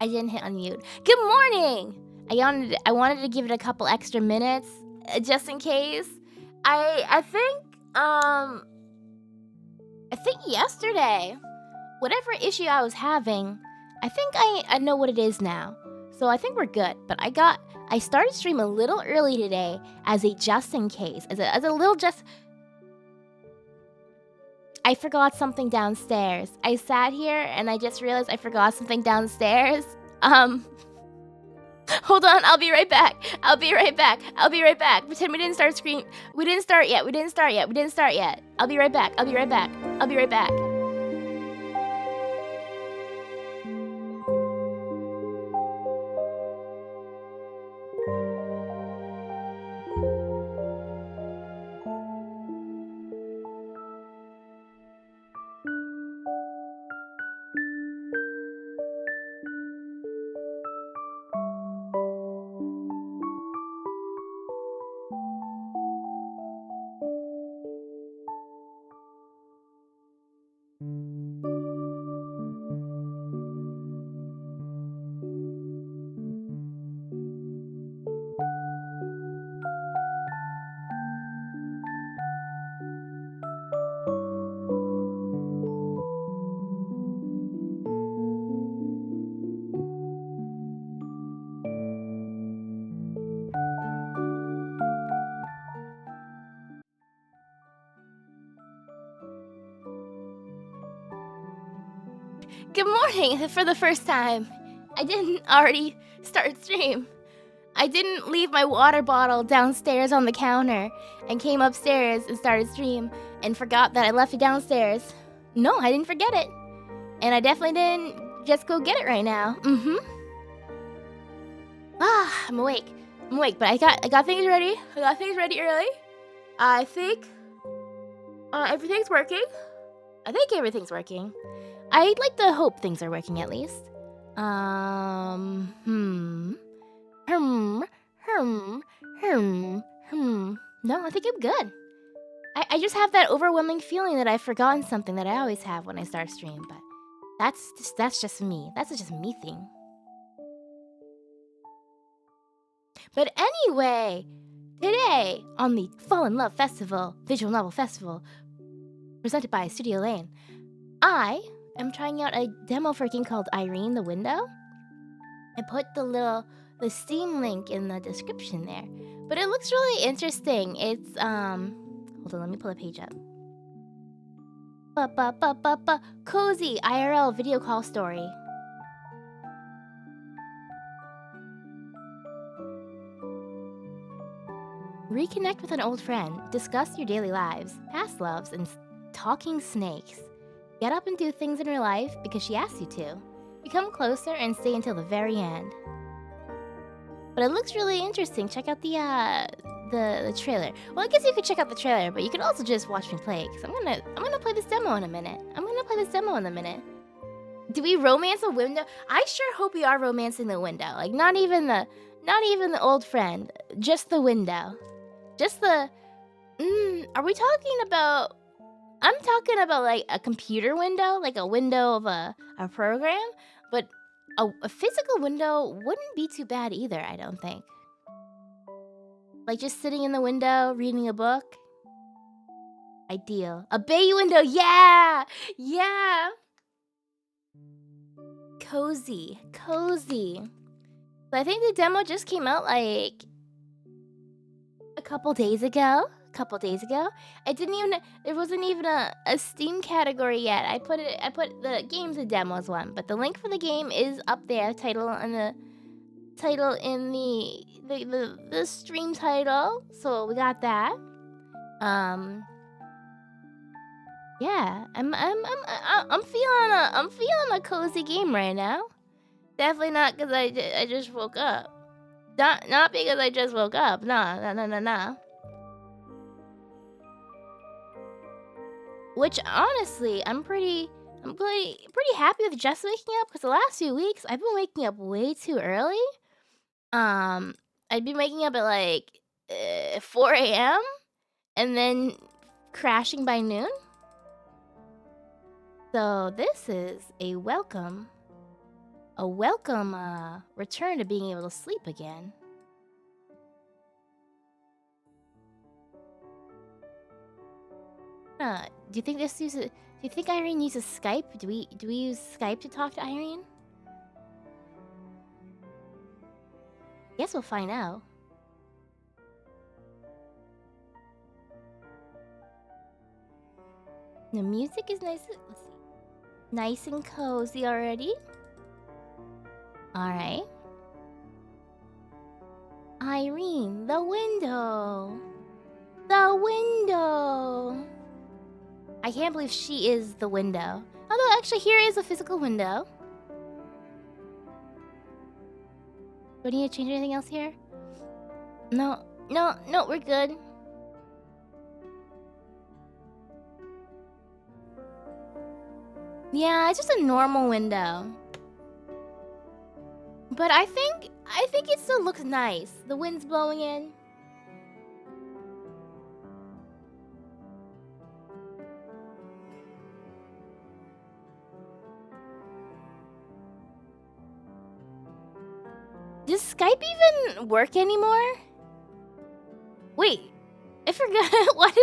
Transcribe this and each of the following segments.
I didn't hit unmute. Good morning! I wanted to give it a couple extra minutes, just in case. I think yesterday, whatever issue I was having, I think I know what it is now. So I think we're good. But I started stream a little early today as a just in case, as a little just. I forgot something downstairs. I sat here and I just realized I forgot something downstairs. Hold on, I'll be right back. I'll be right back. Pretend we didn't start screaming. We didn't start yet. I'll be right back. Good morning for the first time. I didn't already start stream. I didn't leave my water bottle downstairs on the counter and came upstairs and started stream and forgot that I left it downstairs. No, I didn't forget it. And I definitely didn't just go get it right now. I'm awake, but I got things ready. I got things ready early. I think everything's working. I'd like to hope things are working at least. No, I think I'm good. I just have that overwhelming feeling that I've forgotten something that I always have when I start stream, but that's just me. That's just a me thing. But anyway, today on the Fall in Love Festival, Visual Novel Festival, presented by Studio Élan, I'm trying out a demo for a game called Irene the Window. I put the Steam link in the description there. But it looks really interesting. It's hold on, let me pull the page up. Cozy IRL video call story. Reconnect with an old friend, discuss your daily lives, past loves, and talking snakes. Get up and do things in her life because she asks you to. Become closer and stay until the very end. But it looks really interesting. Check out the trailer. Well, I guess you could check out the trailer, but you could also just watch me play. Cause I'm gonna play this demo in a minute. Do we romance a window? I sure hope we are romancing the window. Like not even the old friend, just the window, just the. Are we talking about? I'm talking about like a computer window, like a window of a program, but a physical window wouldn't be too bad either, I don't think. Like just sitting in the window, reading a book. Ideal. A bay window, yeah! Cozy. So I think the demo just came out like a couple days ago. There wasn't even a Steam category yet. I put the games and demos one, but the link for the game is up there. Title in the stream title. So we got that. Yeah, I'm feeling a cozy game right now. Definitely not because I just woke up. Not because I just woke up. Nah. Which honestly, I'm pretty happy with just waking up because the last few weeks I've been waking up way too early. I'd been waking up at like 4 a.m. and then crashing by noon. So this is a welcome A welcome return to being able to sleep again. Do you think do you think Irene uses Skype? Do we use Skype to talk to Irene? Guess we'll find out. The music is nice. Let's see. Nice and cozy already. Alright. Irene, the window. The window. I can't believe she is the window. Although, actually, here is a physical window. Do I need to change anything else here? No, we're good. Yeah, it's just a normal window. But I think it still looks nice. The wind's blowing in. Does Skype even work anymore? Wait, I forgot. Why did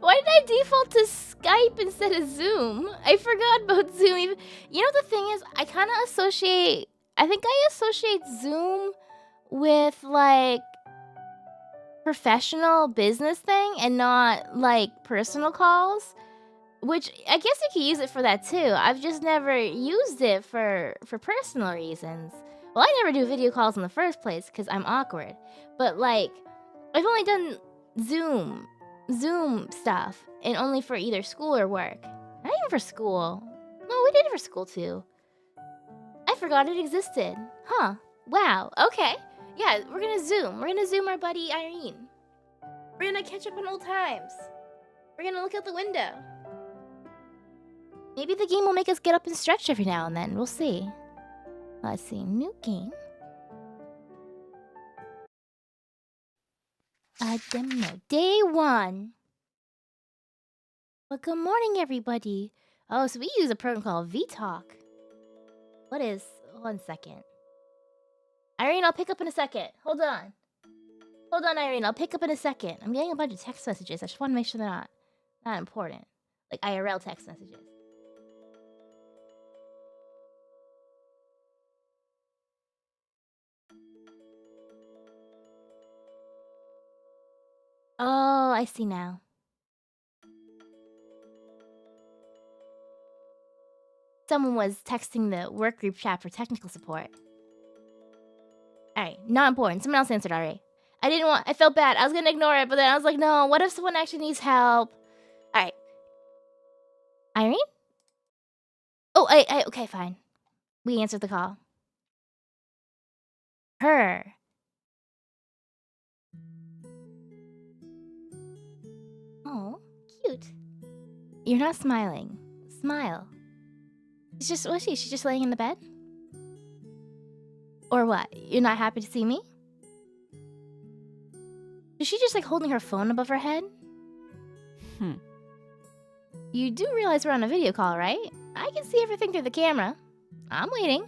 I default to Skype instead of Zoom? I forgot about Zoom. You know, the thing is, I kind of associate... I think I associate Zoom with, like, professional business thing and not, like, personal calls. Which, I guess you could use it for that, too. I've just never used it for personal reasons. Well, I never do video calls in the first place because I'm awkward. But, like, I've only done Zoom stuff, and only for either school or work. Not even for school. No, we did it for school, too. I forgot it existed. Huh. Wow. Okay. Yeah, we're gonna Zoom. We're gonna Zoom our buddy Irene. We're gonna catch up on old times. We're gonna look out the window. Maybe the game will make us get up and stretch every now and then. We'll see. Let's see. New game. A demo. Day 1. Well, good morning, everybody. Oh, so we use a program called VTalk. What is... 1 second. Irene, I'll pick up in a second. Hold on. Hold on, Irene. I'll pick up in a second. I'm getting a bunch of text messages. I just want to make sure they're not important. Like IRL text messages. Oh, I see now. Someone was texting the work group chat for technical support. Alright, not important. Someone else answered already. I felt bad. I was gonna ignore it, but then I was like, no, what if someone actually needs help? Alright. Irene? Oh, okay, fine. We answered the call. Her. Oh, cute. You're not smiling. Smile. She's just laying in the bed? Or what? You're not happy to see me? Is she just like holding her phone above her head? You do realize we're on a video call, right? I can see everything through the camera. I'm waiting.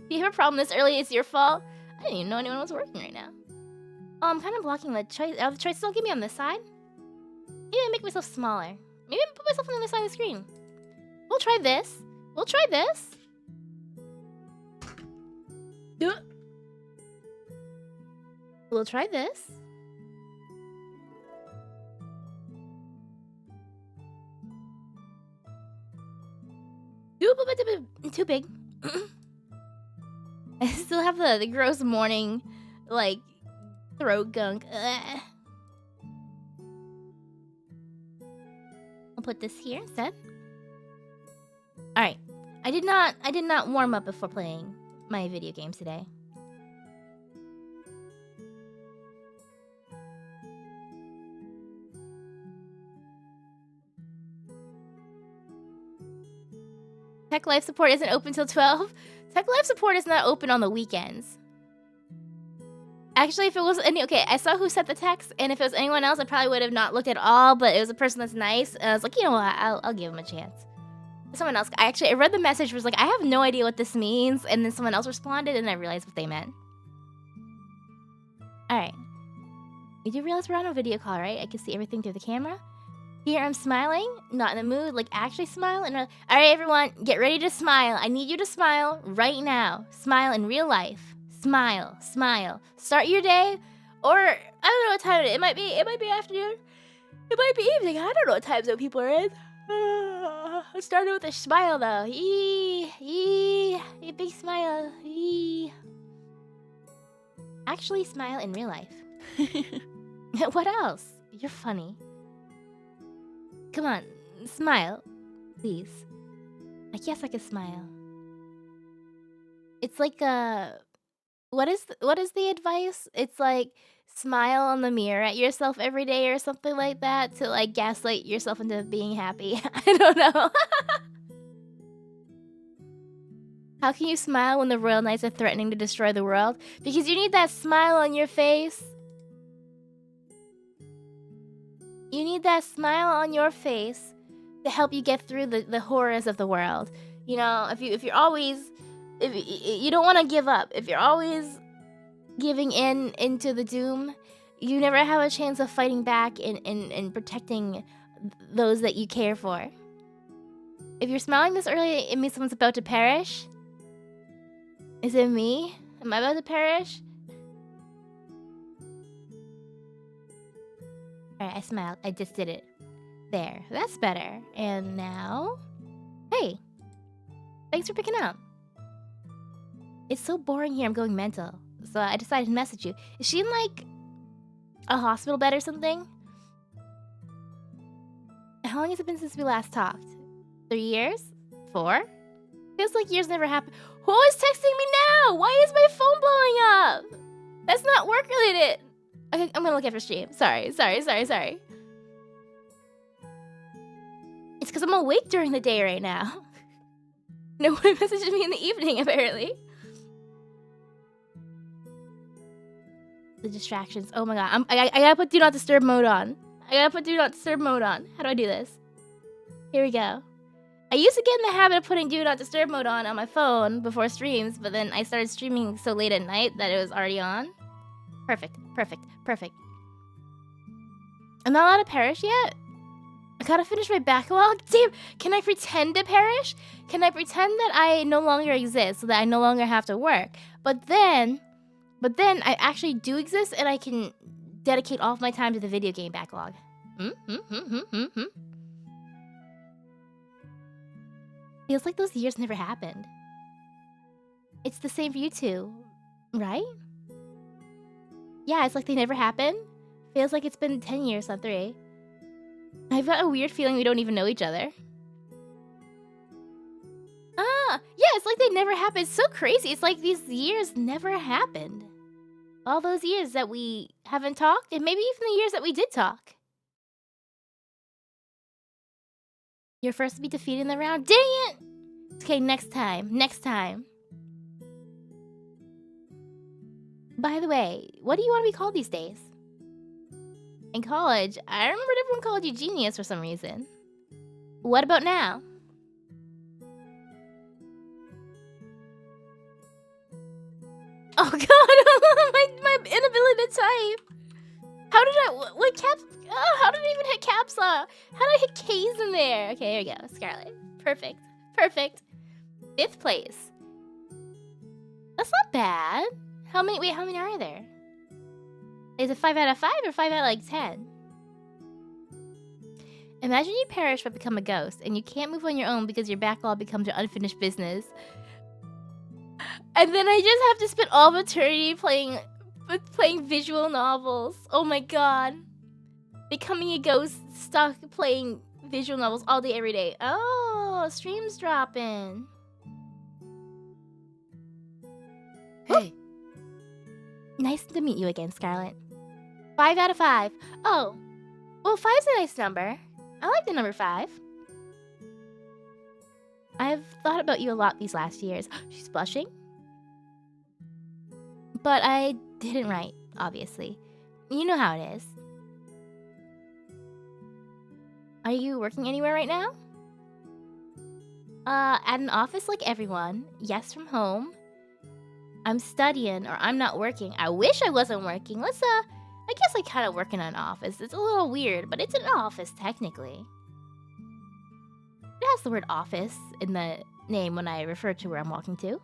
If you have a problem this early, it's your fault. I didn't even know anyone was working right now. Oh, I'm kind of blocking the choice. The choices don't give me on this side. Maybe I make myself smaller. Maybe I put myself on the other side of the screen. We'll try this. We'll try this. We'll try this. Too big. I still have the gross morning, like, throat gunk. Ugh. I'll put this here instead. Alright. I did not warm up before playing my video games today. Tech Life Support isn't open till 12. Tech Life Support is not open on the weekends. Actually, if it was okay, I saw who sent the text, and if it was anyone else, I probably would have not looked at all, but it was a person that's nice, and I was like, you know what, I'll give him a chance. Someone else. I read the message, was like, I have no idea what this means, and then someone else responded, and I realized what they meant. Alright. You do realize we're on a video call, right? I can see everything through the camera. Here I'm smiling, not in the mood, like actually smile. Alright, everyone, get ready to smile. I need you to smile right now. Smile in real life. Smile, smile. Start your day, or I don't know what time it is. It might be afternoon. It might be evening. I don't know what time zone people are in. I started with a smile though. A big smile. Actually smile in real life. What else? You're funny. Come on, smile, please. I guess I can smile. It's like what is the advice? It's like smile in the mirror at yourself every day or something like that to like gaslight yourself into being happy. I don't know. How can you smile when the Royal Knights are threatening to destroy the world? Because you need that smile on your face. You need that smile on your face to help you get through the horrors of the world. You know, if you don't want to give up, if you're always giving into the doom, you never have a chance of fighting back and protecting those that you care for. If you're smiling this early, it means someone's about to perish. Is it me? Am I about to perish? Alright, I smiled. I just did it. There. That's better. And now... Hey! Thanks for picking up. It's so boring here, I'm going mental. So I decided to message you. Is she in, like, a hospital bed or something? How long has it been since we last talked? 3 years? 4? Feels like years never happened. Who is texting me now? Why is my phone blowing up? That's not work-related. Okay, I'm gonna look after stream. Sorry. It's because I'm awake during the day right now. No one messages me in the evening, apparently. The distractions. Oh my god. I gotta put do not disturb mode on. How do I do this? Here we go. I used to get in the habit of putting do not disturb mode on my phone before streams, but then I started streaming so late at night that it was already on. Perfect. I'm not allowed to perish yet? I gotta finish my backlog? Damn, can I pretend to perish? Can I pretend that I no longer exist so that I no longer have to work? But then I actually do exist and I can dedicate all of my time to the video game backlog. Feels like those years never happened. It's the same for you two, right? Yeah, it's like they never happened. Feels like it's been 10 years, not 3. I've got a weird feeling we don't even know each other. Yeah, it's like they never happened. It's so crazy. It's like these years never happened. All those years that we haven't talked, and maybe even the years that we did talk. You're first to be defeated in the round? Dang it! Okay, next time. By the way, what do you want to be called these days? In college, I remembered everyone called you genius for some reason. What about now? Oh god, my inability to type. How did what caps? Oh, how did I even hit caps lock? How did I hit K's in there? Okay, here we go. Scarlet. Perfect. 5th place. That's not bad. How many are there? Is it 5 out of 5 or 5 out of like 10? Imagine you perish but become a ghost, and you can't move on your own because your backlog becomes your unfinished business. And then I just have to spend all of eternity playing visual novels. Oh my god. Becoming a ghost stuck playing visual novels all day, every day. Oh, stream's dropping. Hey. Nice to meet you again, Scarlet. 5 out of 5. Oh. Well, 5's a nice number. I like the number 5. I've thought about you a lot these last years. She's blushing. But I didn't write, obviously. You know how it is. Are you working anywhere right now? At an office like everyone. Yes, from home. I'm studying or I'm not working. I wish I wasn't working. I guess I kind of work in an office. It's a little weird, but it's an office technically. It has the word office in the name when I refer to where I'm walking to.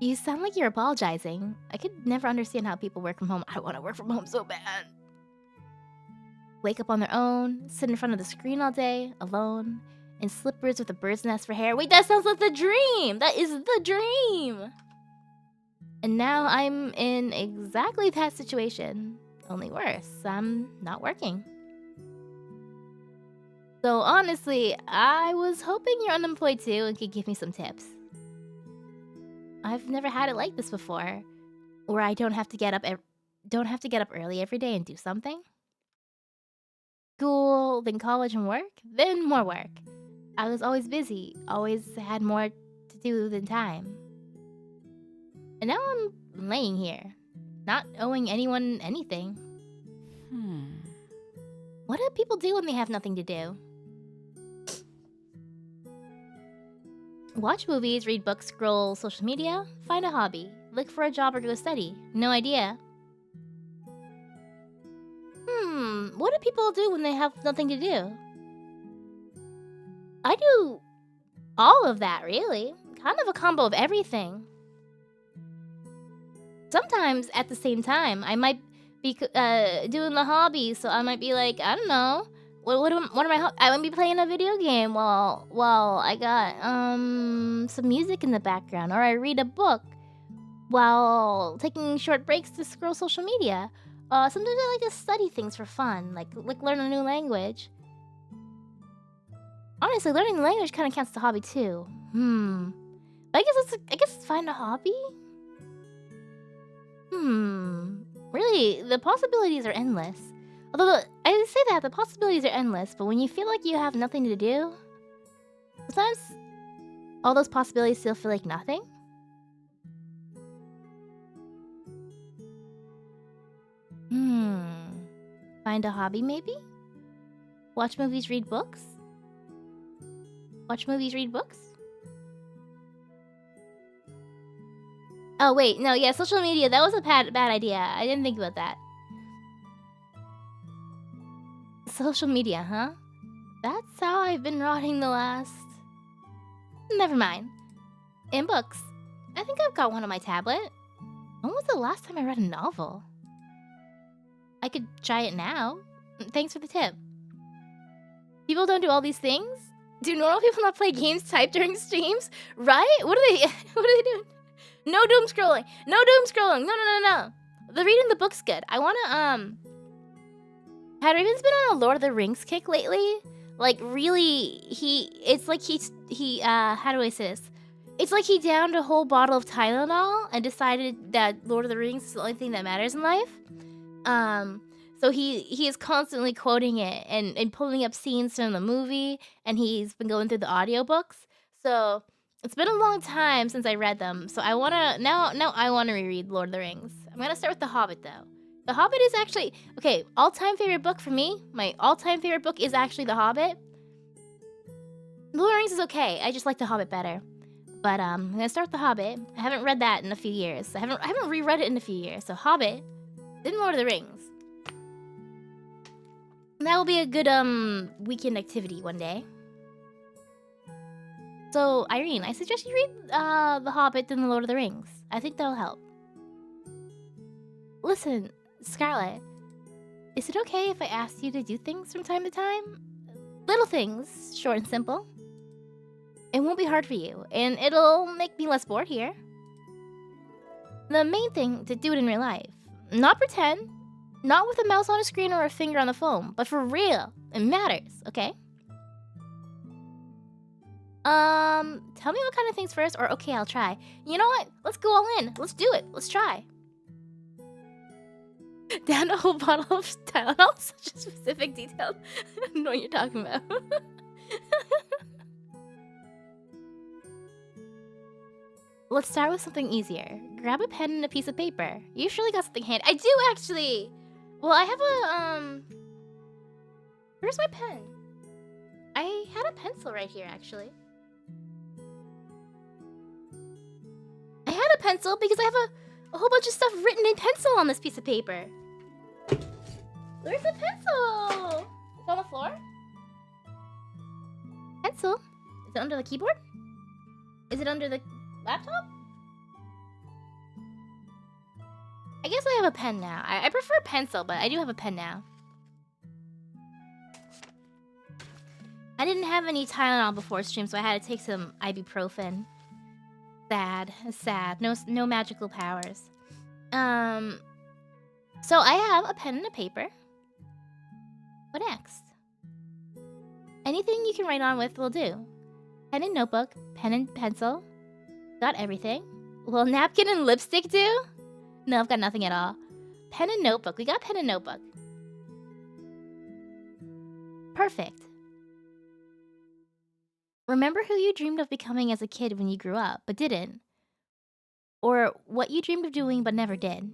You sound like you're apologizing. I could never understand how people work from home. I want to work from home so bad. Wake up on their own, sit in front of the screen all day, alone, in slippers with a bird's nest for hair. Wait, that sounds like the dream! That is the dream! And now I'm in exactly that situation. Only worse, I'm not working. So honestly, I was hoping you're unemployed too and could give me some tips. I've never had it like this before, where I don't have to get up early every day and do something. School, then college and work, then more work. I was always busy, always had more to do than time. And now I'm laying here, not owing anyone anything. What do people do when they have nothing to do? Watch movies, read books, scroll social media, find a hobby, look for a job or go study. No idea. What do people do when they have nothing to do? I do all of that, really. Kind of a combo of everything. Sometimes, at the same time, I might be doing the hobby, so I might be like, I don't know. What am I might be playing a video game while I got some music in the background, or I read a book while taking short breaks to scroll social media. Sometimes I like to study things for fun, like learn a new language. Honestly, learning the language kind of counts as a hobby too. But I guess find a hobby. Really, the possibilities are endless. Although I say that the possibilities are endless, but when you feel like you have nothing to do, sometimes all those possibilities still feel like nothing. Find a hobby, maybe? Watch movies, read books? Watch movies, read books? Oh, wait, no, yeah, social media, that was a bad idea. I didn't think about that. Social media, huh? That's how I've been rotting the last... Never mind. And books. I think I've got one on my tablet. When was the last time I read a novel? I could try it now. Thanks for the tip. People don't do all these things? Do normal people not play games typed during streams? Right? What are they doing? No doom scrolling. No doom scrolling. No. The reading the book's good. I wanna, Had Raven's been on a Lord of the Rings kick lately? Like, really, how do I say this? It's like he downed a whole bottle of Tylenol and decided that Lord of the Rings is the only thing that matters in life. So he is constantly quoting it and pulling up scenes from the movie, and he's been going through the audiobooks. So it's been a long time since I read them, so I wanna now I wanna reread Lord of the Rings. I'm gonna start with The Hobbit though. The Hobbit is actually okay, all-time favorite book for me. My all-time favorite book is actually The Hobbit. Lord of the Rings is okay. I just like The Hobbit better. But I'm gonna start with The Hobbit. I haven't read that in a few years. I haven't reread it in a few years. So Hobbit, then Lord of the Rings. That will be a good weekend activity one day. So Irene, I suggest you read The Hobbit then The Lord of the Rings. I think that'll help. Listen, Scarlett, is it okay if I ask you to do things from time to time? Little things, short and simple. It won't be hard for you, and it'll make me less bored here. The main thing, to do it in real life. Not pretend, not with a mouse on a screen or a finger on the phone, but for real. It matters, okay? Tell me what kind of things first, or okay, I'll try. You know what? Let's go all in. Let's do it. Let's try. Down a whole bottle of Tylenol, such a specific detail. I don't know what you're talking about. Let's start with something easier. Grab a pen and a piece of paper. You surely got something handy. I do actually. Well, I have a Where's my pen? I had a pencil right here, actually. I had a pencil because I have a whole bunch of stuff written in pencil on this piece of paper. Where's the pencil? It's on the floor? Pencil? Is it under the keyboard? Is it under the laptop? I guess I have a pen now. I prefer pencil, but I do have a pen now. I didn't have any Tylenol before stream, so I had to take some ibuprofen. Sad. No magical powers. So I have a pen and a paper. What next? Anything you can write on with will do. Pen and notebook, pen and pencil. Got everything. Will napkin and lipstick do? No, I've got nothing at all. Pen and notebook. We got pen and notebook. Perfect. Remember who you dreamed of becoming as a kid when you grew up, but didn't. Or what you dreamed of doing, but never did.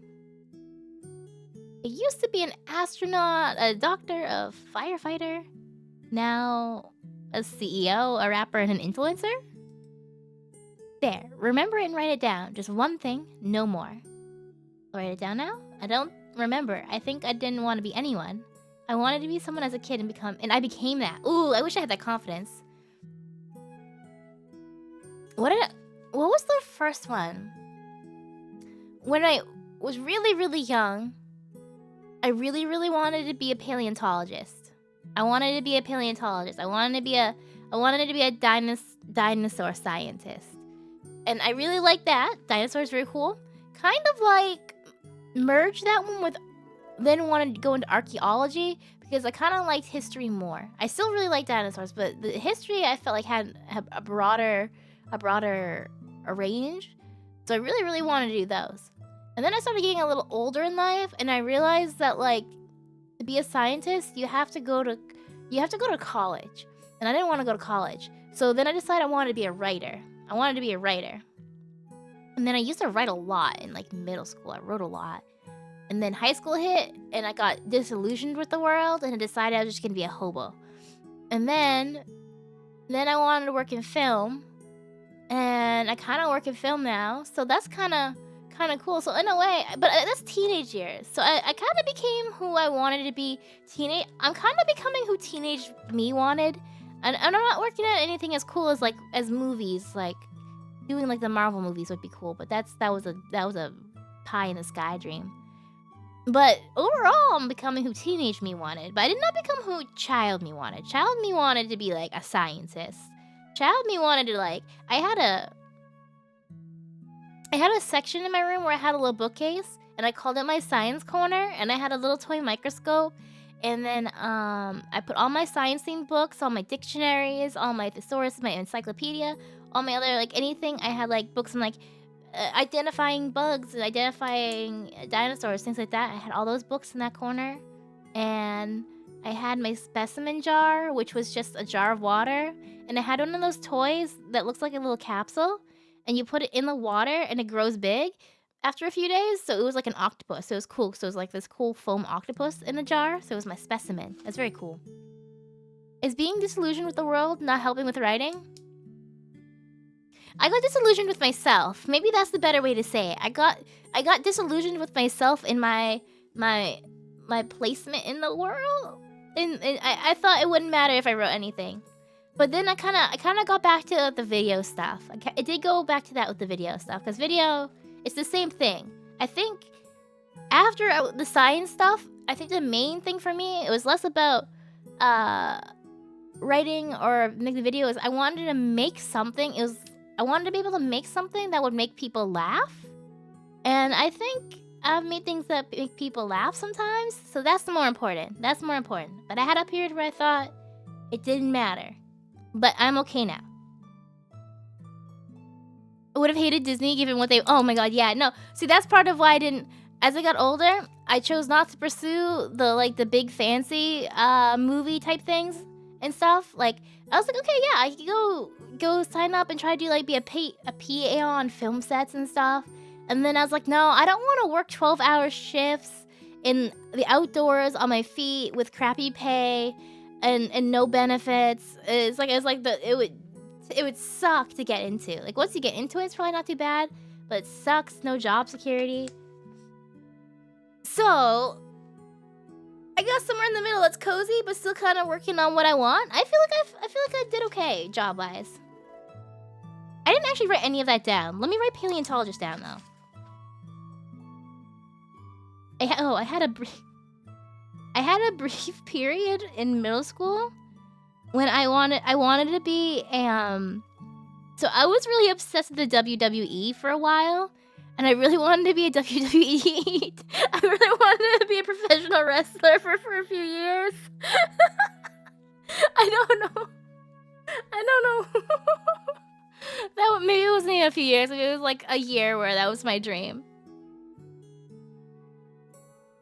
It used to be an astronaut, a doctor, a firefighter. Now, a CEO, a rapper, and an influencer? There, remember it and write it down. Just one thing, no more. I'll write it down now? I don't remember. I think I didn't want to be anyone. I wanted to be someone as a kid and I became that. Ooh, I wish I had that confidence. What was the first one? When I was really, really young, I really, really wanted to be a paleontologist. I wanted to be a dinosaur scientist. And I really like that. Dinosaurs very cool. Kind of like merged that one with then wanted to go into archaeology because I kind of liked history more. I still really like dinosaurs, but the history I felt like had a broader range. So I really, really wanted to do those. And then I started getting a little older in life, and I realized that like to be a scientist, you have to go to college. And I didn't want to go to college. So then I decided I wanted to be a writer. And then I used to write a lot in like middle school. I wrote a lot. And then high school hit, and I got disillusioned with the world, and I decided I was just gonna be a hobo. And then I wanted to work in film, and I kind of work in film now, so that's kind of cool. So in a way, but that's teenage years. So I kind of became who I wanted to be. I'm kind of becoming who teenage me wanted, and I'm not working at anything as cool as movies, like doing like the Marvel movies would be cool. But that was a pie in the sky dream. But overall, I'm becoming who teenage me wanted. But I did not become who child me wanted. Child me wanted to be like a scientist. Child me wanted to like, I had a section in my room where I had a little bookcase, and I called it my science corner, and I had a little toy microscope, and then I put all my science-themed books, all my dictionaries, all my thesaurus, my encyclopedia, all my other, like, anything. I had, like, books on, like, identifying bugs, and identifying dinosaurs, things like that. I had all those books in that corner, and I had my specimen jar, which was just a jar of water, and I had one of those toys that looks like a little capsule, and you put it in the water, and it grows big after a few days. So it was like an octopus. So it was cool. So it was like this cool foam octopus in a jar. So it was my specimen. That's very cool. Is being disillusioned with the world not helping with writing? I got disillusioned with myself. Maybe that's the better way to say it. I got disillusioned with myself in my placement in the world. And I thought it wouldn't matter if I wrote anything. But then I kind of got back to the video stuff. I did go back to that with the video stuff, because video, it's the same thing. I think after the science stuff, I think the main thing for me, it was less about writing or making videos. I wanted to make something. I wanted to be able to make something that would make people laugh. And I think I've made things that make people laugh sometimes. So that's more important. But I had a period where I thought it didn't matter. But I'm okay now. I would have hated Disney given what they... Oh my god, yeah, no. See, that's part of why I didn't... As I got older, I chose not to pursue the big fancy movie type things and stuff. Like, I was like, okay, yeah, I could go sign up and try to be a PA on film sets and stuff. And then I was like, no, I don't want to work 12-hour shifts in the outdoors on my feet with crappy pay. and no benefits. It would suck to get into. Like once you get into it, it's probably not too bad, but it sucks. No job security. So I got somewhere in the middle that's cozy, but still kind of working on what I want. I feel like I did okay job wise. I didn't actually write any of that down. Let me write paleontologist down though. I had a brief period in middle school when I wanted to be so I was really obsessed with the WWE for a while, and I really wanted to be a WWE. I really wanted to be a professional wrestler for a few years. I don't know. Maybe it wasn't even a few years. Maybe it was like a year where that was my dream.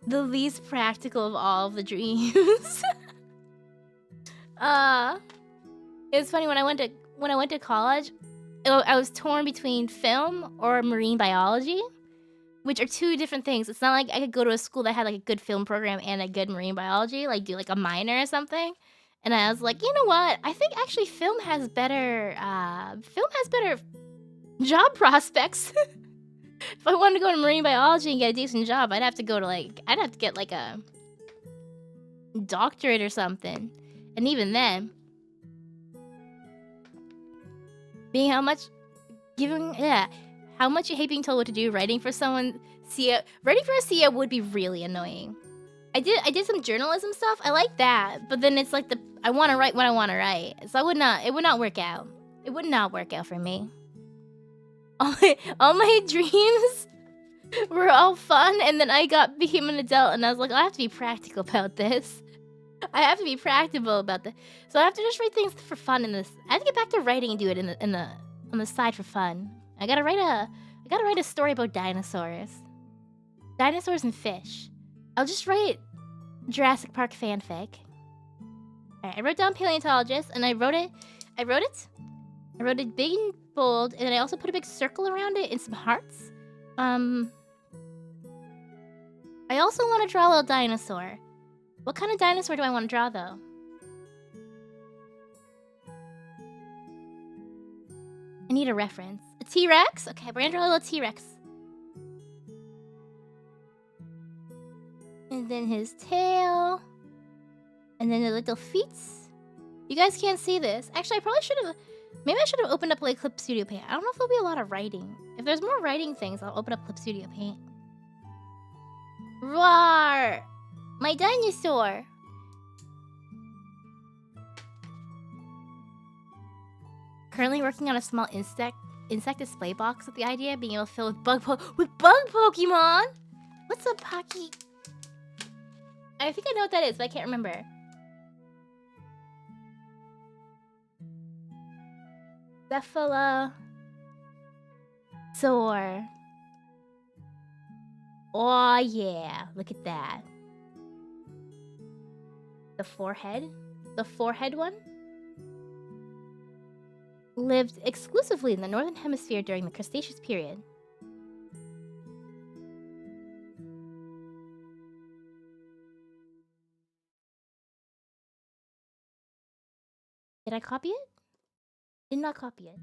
The least practical of all of the dreams. It's funny when I went to college, I was torn between film or marine biology, which are two different things. It's not like I could go to a school that had like a good film program and a good marine biology, like do like a minor or something. And I was like, you know what? I think actually film has better job prospects. If I wanted to go to marine biology and get a decent job, I'd have to get like a doctorate or something. And even then, how much you hate being told what to do, writing for a CEO would be really annoying. I did some journalism stuff. I like that, but then it's like I want to write what I want to write, so it would not work out. It would not work out for me. All my dreams were all fun, and then I became an adult, and I was like, I have to be practical about this. I have to be practical about this. So I have to just write things for fun in this. I have to get back to writing and do it on the side for fun. I gotta write a story about dinosaurs and fish. I'll just write Jurassic Park fanfic. Alright, I wrote down paleontologist, and I wrote it big and bold, and then I also put a big circle around it and some hearts. I also want to draw a little dinosaur. What kind of dinosaur do I want to draw, though? I need a reference. A T-Rex? Okay, we're gonna draw a little T-Rex. And then his tail. And then the little feet. You guys can't see this. Actually, maybe I should have opened up like Clip Studio Paint. I don't know if there'll be a lot of writing. If there's more writing things, I'll open up Clip Studio Paint. Roar! My dinosaur! Currently working on a small insect display box with the idea of being able to fill with bug Pokemon! What's a Pocky? I think I know what that is, but I can't remember. Cephalosaur. Oh yeah, look at that. The forehead one, lived exclusively in the northern hemisphere during the Cretaceous period. Did I copy it? Did not copy it.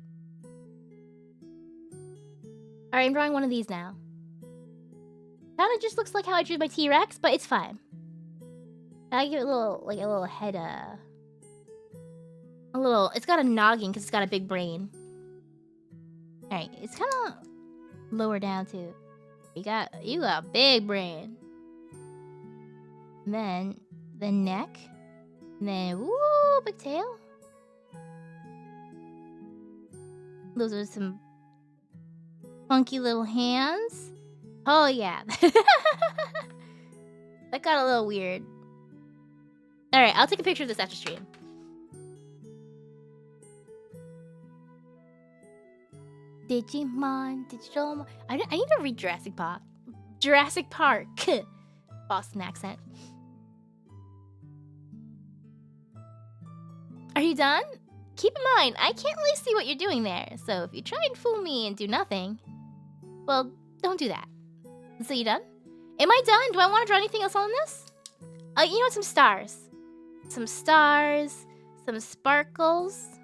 Alright, I'm drawing one of these now. Kinda just looks like how I drew my T-Rex, but it's fine. I give it a little head, it's got a noggin because it's got a big brain. Alright, it's kinda lower down too. You got a big brain. And then the neck. And then, woo, big tail. Those are some funky little hands. Oh yeah. That got a little weird. Alright, I'll take a picture of this after stream. Digimon, Digital. I need to read Jurassic Park. Jurassic Park. Boston accent. Are you done? Keep in mind, I can't really see what you're doing there. So if you try and fool me and do nothing, well, don't do that. So you done? Am I done? Do I want to draw anything else on this? You know what? Some stars. Some stars, some sparkles.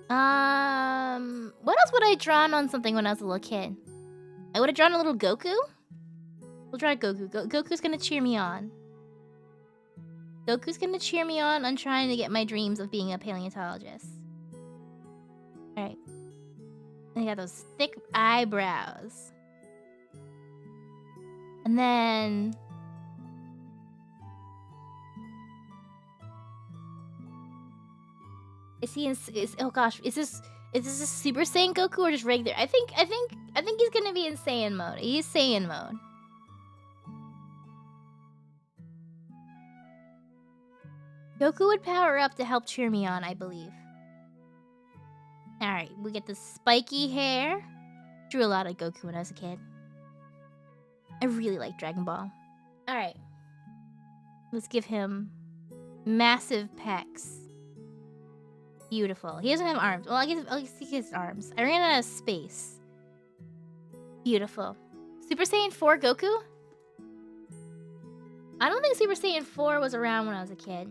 What else would I drawn on something when I was a little kid? I would have drawn a little Goku. We'll draw Goku. Goku's gonna cheer me on. Goku's gonna cheer me on trying to get my dreams of being a paleontologist. Alright. I got those thick eyebrows. And then... Is he in... oh gosh, is this a Super Saiyan Goku or just regular? I think he's gonna be in Saiyan mode. He's Saiyan mode. Goku would power up to help cheer me on, I believe. Alright, we get the spiky hair. Drew a lot of Goku when I was a kid. I really like Dragon Ball. Alright. Let's give him massive pecs. Beautiful. He doesn't have arms. Well, I guess he has arms. I ran out of space. Beautiful. Super Saiyan 4 Goku? I don't think Super Saiyan 4 was around when I was a kid.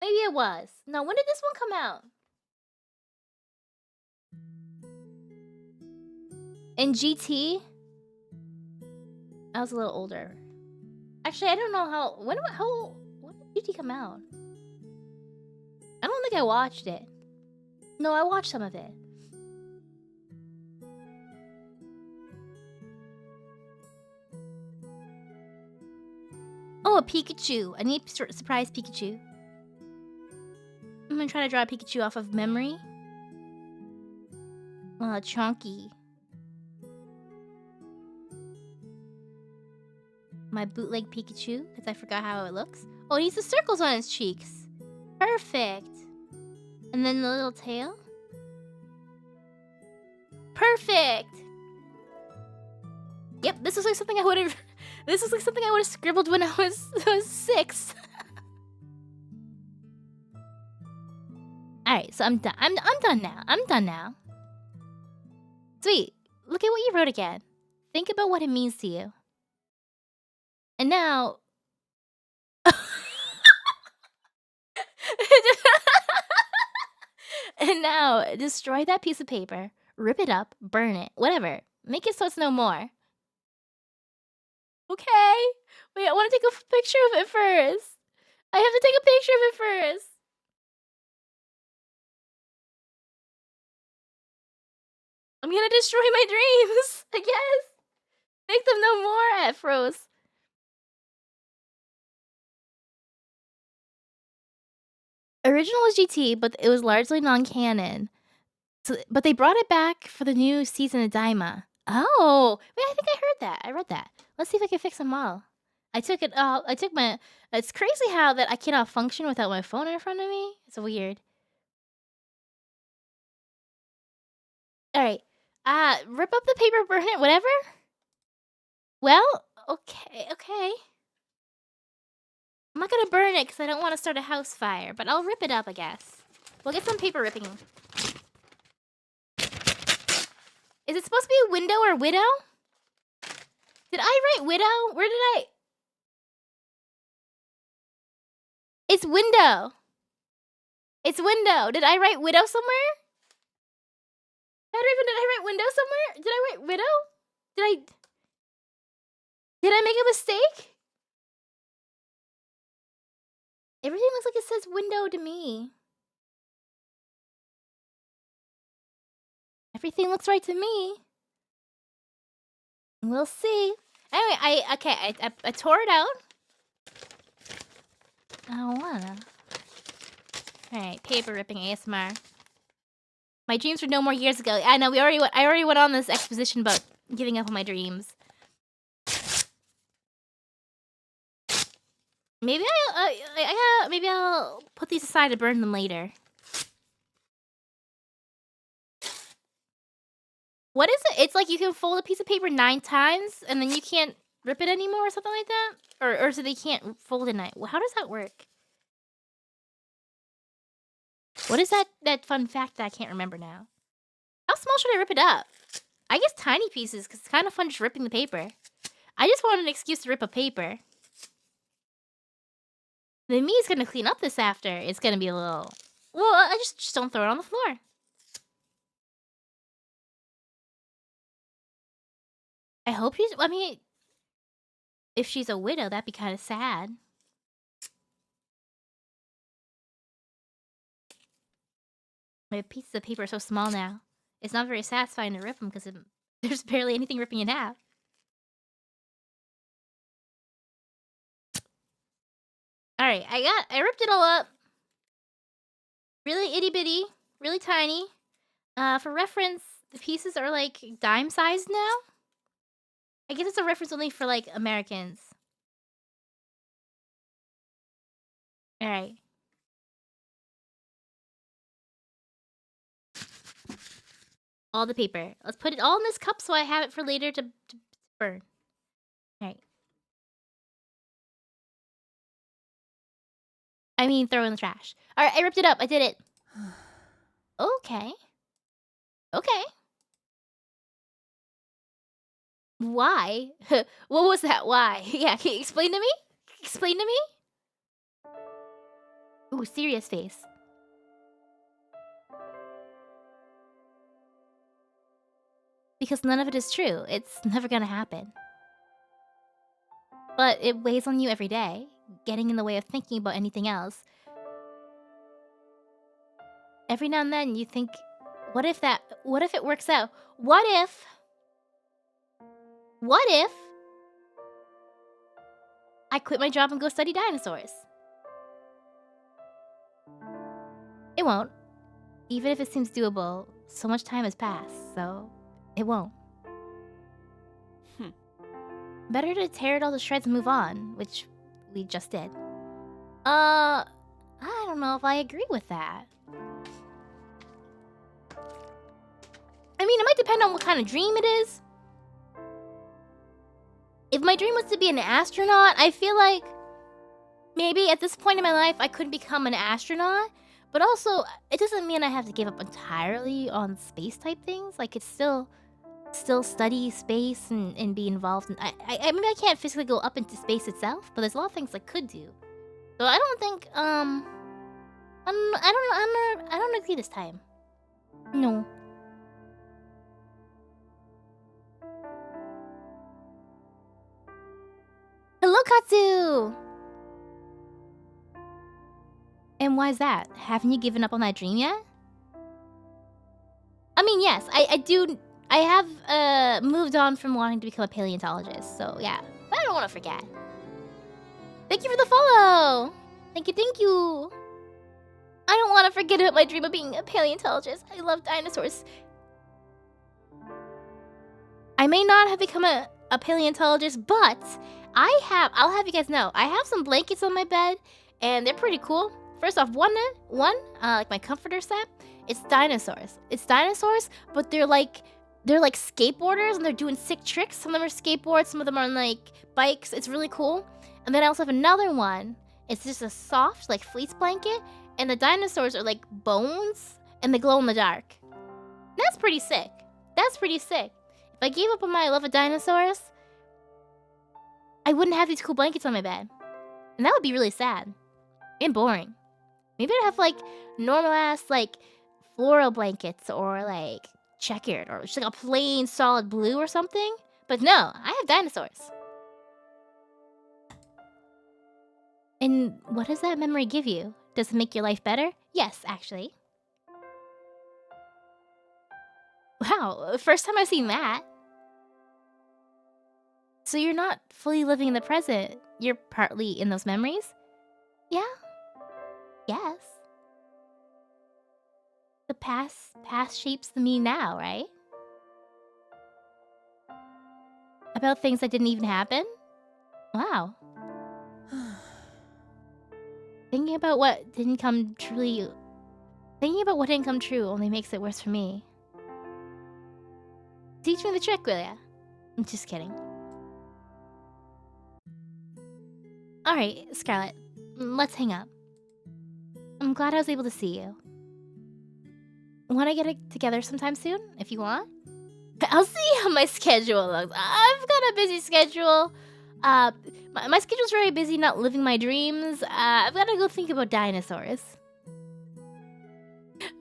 Maybe it was. No, when did this one come out? In GT? I was a little older. Actually, I don't know how... When did GT come out? I don't think I watched it. No, I watched some of it. Oh, a Pikachu. I need surprise Pikachu. I'm gonna try to draw a Pikachu off of memory. Chonky. My bootleg Pikachu, because I forgot how it looks. Oh, he needs the circles on his cheeks. Perfect. And then the little tail. Perfect. Yep, this looks like something I would have. This looks like something I would have scribbled when I was 6. All right, so I'm done. I'm done now. I'm done now. Sweet. Look at what you wrote again. Think about what it means to you. And now. And now, destroy that piece of paper, rip it up, burn it, whatever. Make it so it's no more. Okay. Wait, I want to take a picture of it first. I have to take a picture of it first. I'm gonna destroy my dreams, I guess. Make them no more, it froze. Original was GT, but it was largely non-canon. So, but they brought it back for the new season of Daima. Oh, wait, I think I heard that. I read that. Let's see if I can fix a model. I took my... It's crazy how that I cannot function without my phone in front of me. It's weird. Alright. Rip up the paper, burn it, whatever? Well, okay. I'm not gonna burn it because I don't want to start a house fire, but I'll rip it up, I guess. We'll get some paper ripping. Is it supposed to be window or widow? Did I write widow? Where did I... It's window. It's window. Did I write widow somewhere? Did I write window somewhere? Did I write widow? Did I make a mistake? Everything looks like it says window to me. Everything looks right to me. We'll see. Anyway, I tore it out. I don't wanna. Alright, paper ripping ASMR. My dreams were no more years ago. I know, I already went on this exposition about giving up on my dreams. Maybe maybe I'll put these aside to burn them later. What is it? It's like you can fold a piece of paper 9 times and then you can't rip it anymore or something like that? Or so they can't fold it 9. How does that work? What is that fun fact that I can't remember now? How small should I rip it up? I guess tiny pieces, because it's kind of fun just ripping the paper. I just wanted an excuse to rip a paper. Then me's gonna clean up this after. It's gonna be a little... Well, I just don't throw it on the floor. I hope she's... I mean, if she's a widow, that'd be kind of sad. My pieces of paper are so small now. It's not very satisfying to rip them because there's barely anything ripping in half. Alright, I ripped it all up. Really itty bitty, really tiny. For reference, the pieces are like dime sized now. I guess it's a reference only for like Americans. Alright. All the paper. Let's put it all in this cup so I have it for later to burn. Alright. I mean, throw in the trash. Alright, I ripped it up. I did it. Okay. Okay. Why? What was that? Why? Yeah, can you explain to me? Explain to me? Ooh, serious face. Because none of it is true. It's never gonna happen. But it weighs on you every day, getting in the way of thinking about anything else. Every now and then you think, what if it works out? What if I quit my job and go study dinosaurs? It won't. Even if it seems doable, so much time has passed, so it won't. Better to tear it all to shreds and move on, which we just did. I don't know if I agree with that. I mean, it might depend on what kind of dream it is. If my dream was to be an astronaut, I feel like maybe at this point in my life I couldn't become an astronaut. But also, it doesn't mean I have to give up entirely on space type things. Like, it's still study space and be involved in... I mean, I can't physically go up into space itself, but there's a lot of things I could do. So I don't think, I don't agree this time. No. Hello, Katsu! And why is that? Haven't you given up on that dream yet? I mean, yes, I have moved on from wanting to become a paleontologist, so yeah. But I don't want to forget. Thank you for the follow! Thank you. I don't want to forget about my dream of being a paleontologist. I love dinosaurs. I may not have become a paleontologist, but I'll have you guys know, I have some blankets on my bed, and they're pretty cool. First off, one, like my comforter set, it's dinosaurs. It's dinosaurs, but they're like skateboarders, and they're doing sick tricks. Some of them are skateboards, some of them are on like bikes. It's really cool. And then I also have another one. It's just a soft, like fleece blanket, and the dinosaurs are like bones, and they glow in the dark. That's pretty sick. That's pretty sick. If I gave up on my love of dinosaurs, I wouldn't have these cool blankets on my bed. And that would be really sad. And boring. Maybe I'd have like normal ass like floral blankets or like checkered or just like a plain solid blue or something. But no, I have dinosaurs. And what does that memory give you? Does it make your life better? Yes, actually. Wow, first time I've seen that. So you're not fully living in the present. You're partly in those memories? Yeah. Yes. The past shapes the me now, right? About things that didn't even happen? Wow. Thinking about what didn't come true only makes it worse for me. Teach me the trick, will ya? I'm just kidding. Alright, Scarlet. Let's hang up. I'm glad I was able to see you. Want to get it together sometime soon, if you want? I'll see how my schedule looks. I've got a busy schedule. My schedule's very busy, not living my dreams. I've got to go think about dinosaurs.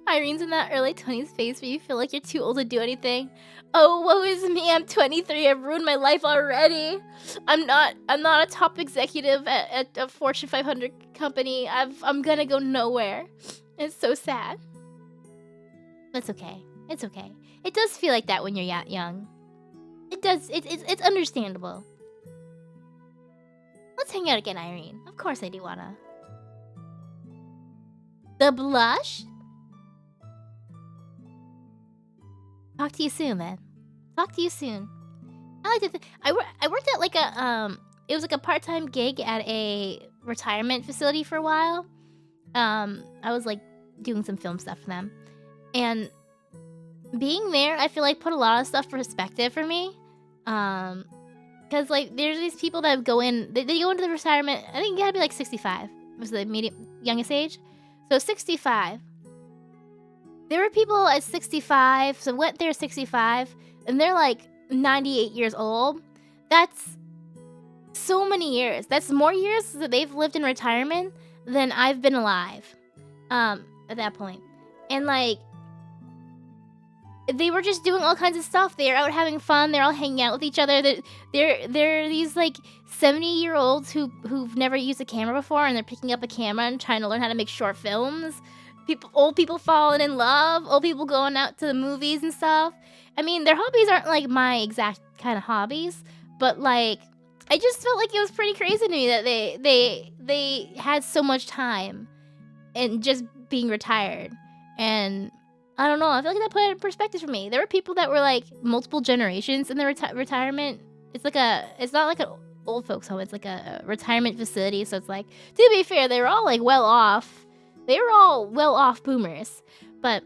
Irene's in that early 20s phase where you feel like you're too old to do anything. Oh, woe is me, I'm 23, I've ruined my life already. I'm not a top executive at a Fortune 500 company. I'm gonna go nowhere. It's so sad. That's okay. It's okay. It does feel like that when you're young. It does. It's understandable. Let's hang out again, Irene. Of course I do wanna. The blush? Talk to you soon, man. Talk to you soon. I like to. I worked at like a It was like a part-time gig at a retirement facility for a while. I was like doing some film stuff for them, and being there, I feel like put a lot of stuff in perspective for me. Because like there's these people that go in. They go into the retirement. I think you gotta be like 65. Was the youngest age. So 65. There were people at 65, so went there 65, and they're like 98 years old. That's so many years. That's more years that they've lived in retirement than I've been alive. At that point. And like, they were just doing all kinds of stuff. They're out having fun. They're all hanging out with each other. They're these like 70-year-olds who've never used a camera before, and they're picking up a camera and trying to learn how to make short films. Old people falling in love, old people going out to the movies and stuff. I mean, their hobbies aren't like my exact kind of hobbies, but like, I just felt like it was pretty crazy to me that they had so much time and just being retired. And I don't know, I feel like that put it in perspective for me. There were people that were like multiple generations in the retirement. It's not like an old folks home. It's like a retirement facility. So it's like, to be fair, they were all like well off. They were all well-off boomers, but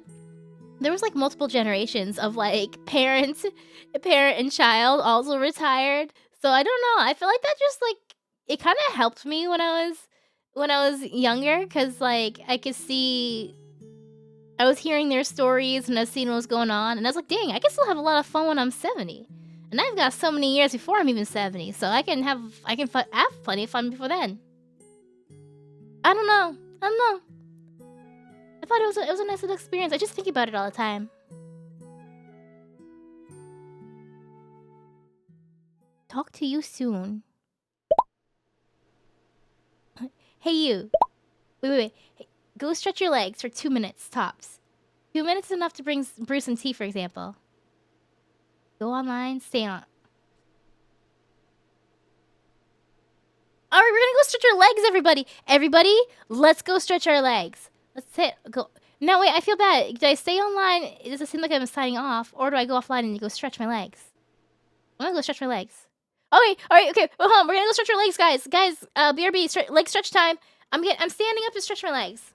there was like multiple generations of like parent and child also retired. So I don't know. I feel like that just like it kind of helped me when I was younger, because like I could see, I was hearing their stories and I was seeing what was going on, and I was like, dang, I can still have a lot of fun when I'm 70, and I've got so many years before I'm even 70, so I can have plenty of fun before then. I don't know. I thought it was a nice little experience. I just think about it all the time. Talk to you soon. Hey you. Wait. Hey, go stretch your legs for 2 minutes tops. 2 minutes is enough to brew some tea, for example. Go online, stay on. Alright, we're gonna go stretch our legs, everybody. Everybody, let's go stretch our legs. Let's go. No, wait, I feel bad. Do I stay online? Does it seem like I'm signing off? Or do I go offline and go stretch my legs? I'm gonna go stretch my legs. Okay, alright, okay. Hold on, we're gonna go stretch our legs, guys. Guys, BRB, leg stretch time. I'm standing up to stretch my legs.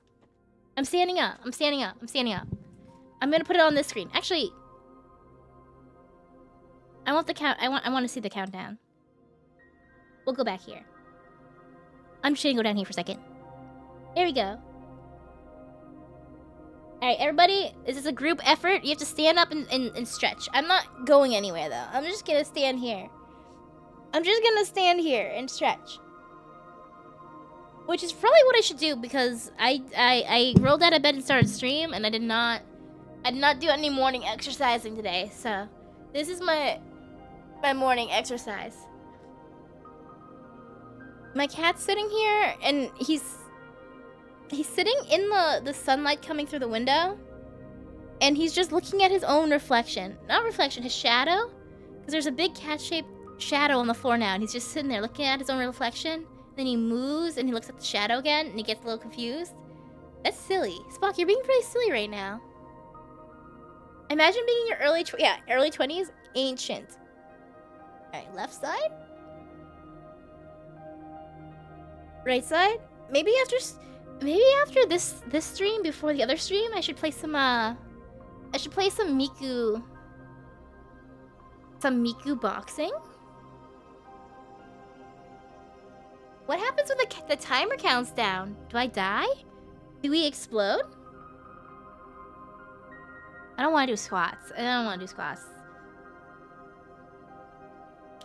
I'm standing up. I'm gonna put it on this screen. Actually, I want the count. I want to see the countdown. We'll go back here. I'm just gonna go down here for a second. There we go. Alright, everybody, this is a group effort. You have to stand up and stretch. I'm not going anywhere, though. I'm just gonna stand here. I'm just gonna stand here and stretch. Which is probably what I should do, because I rolled out of bed and started stream, and I did not do any morning exercising today. So, this is my morning exercise. My cat's sitting here, and he's sitting in the sunlight coming through the window, and he's just looking at his own reflection. Not reflection, his shadow. Because there's a big cat-shaped shadow on the floor now, and he's just sitting there looking at his own reflection. Then he moves, and he looks at the shadow again, and he gets a little confused. That's silly. Spock, you're being pretty silly right now. Imagine being in your early 20s. Ancient. Alright, left side? Right side? Maybe after this stream, before the other stream, I should play some Miku. Some Miku boxing? What happens when the timer counts down? Do I die? Do we explode? I don't want to do squats.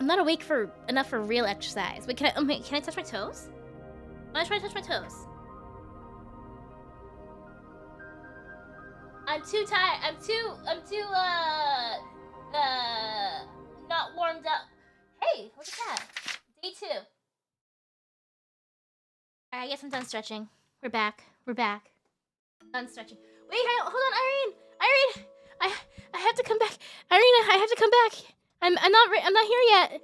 I'm not awake enough for real exercise. Wait, can I touch my toes? I'm gonna try to touch my toes. I'm too tired. I'm too not warmed up. Hey, look at that. Day 2. Alright, I guess I'm done stretching. We're back. Done stretching. Wait, hold on, Irene! I have to come back. Irene, I have to come back. I'm not here yet.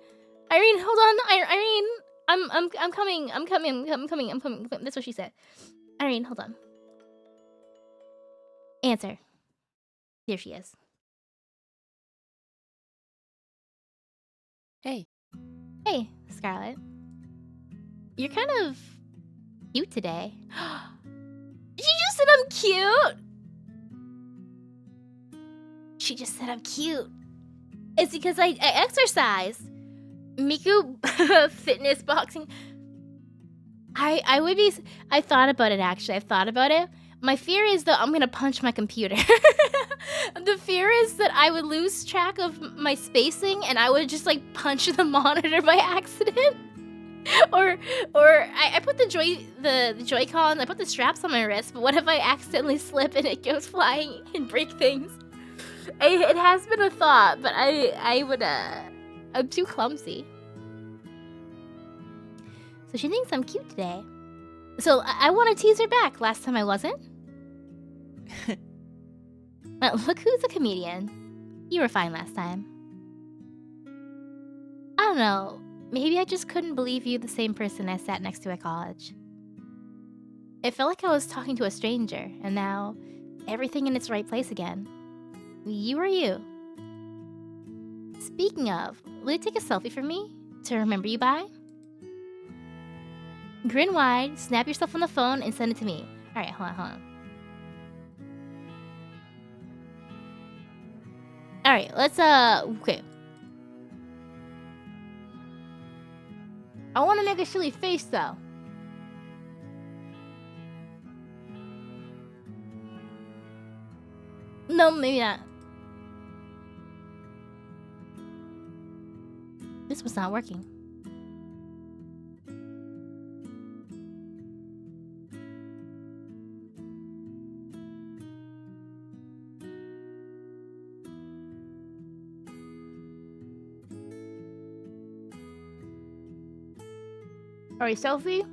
Irene, hold on. Irene, I'm coming. That's what she said. Irene, hold on. Answer. Here she is. Hey. Hey, Scarlett. You're kind of cute today. She just said I'm cute. She just said I'm cute. It's because I exercise. Miku fitness boxing. I thought about it actually. I've thought about it. My fear is that I'm gonna punch my computer. The fear is that I would lose track of my spacing and I would just like punch the monitor by accident. or I put the Joy-Con, I put the straps on my wrist, but what if I accidentally slip and it goes flying and break things? It has been a thought, but I'm too clumsy. So she thinks I'm cute today. So I want to tease her back. Last time I wasn't. Well, look who's a comedian. You were fine last time. I don't know. Maybe I just couldn't believe you the same person I sat next to at college. It felt like I was talking to a stranger, and now everything in its right place again. You are you. Speaking of, will you take a selfie for me to remember you by? Grin wide, snap yourself on the phone, and send it to me. Alright, hold on. Alright, let's, okay. I want to make a silly face, though. No, maybe not. This was not working. Alright, selfie.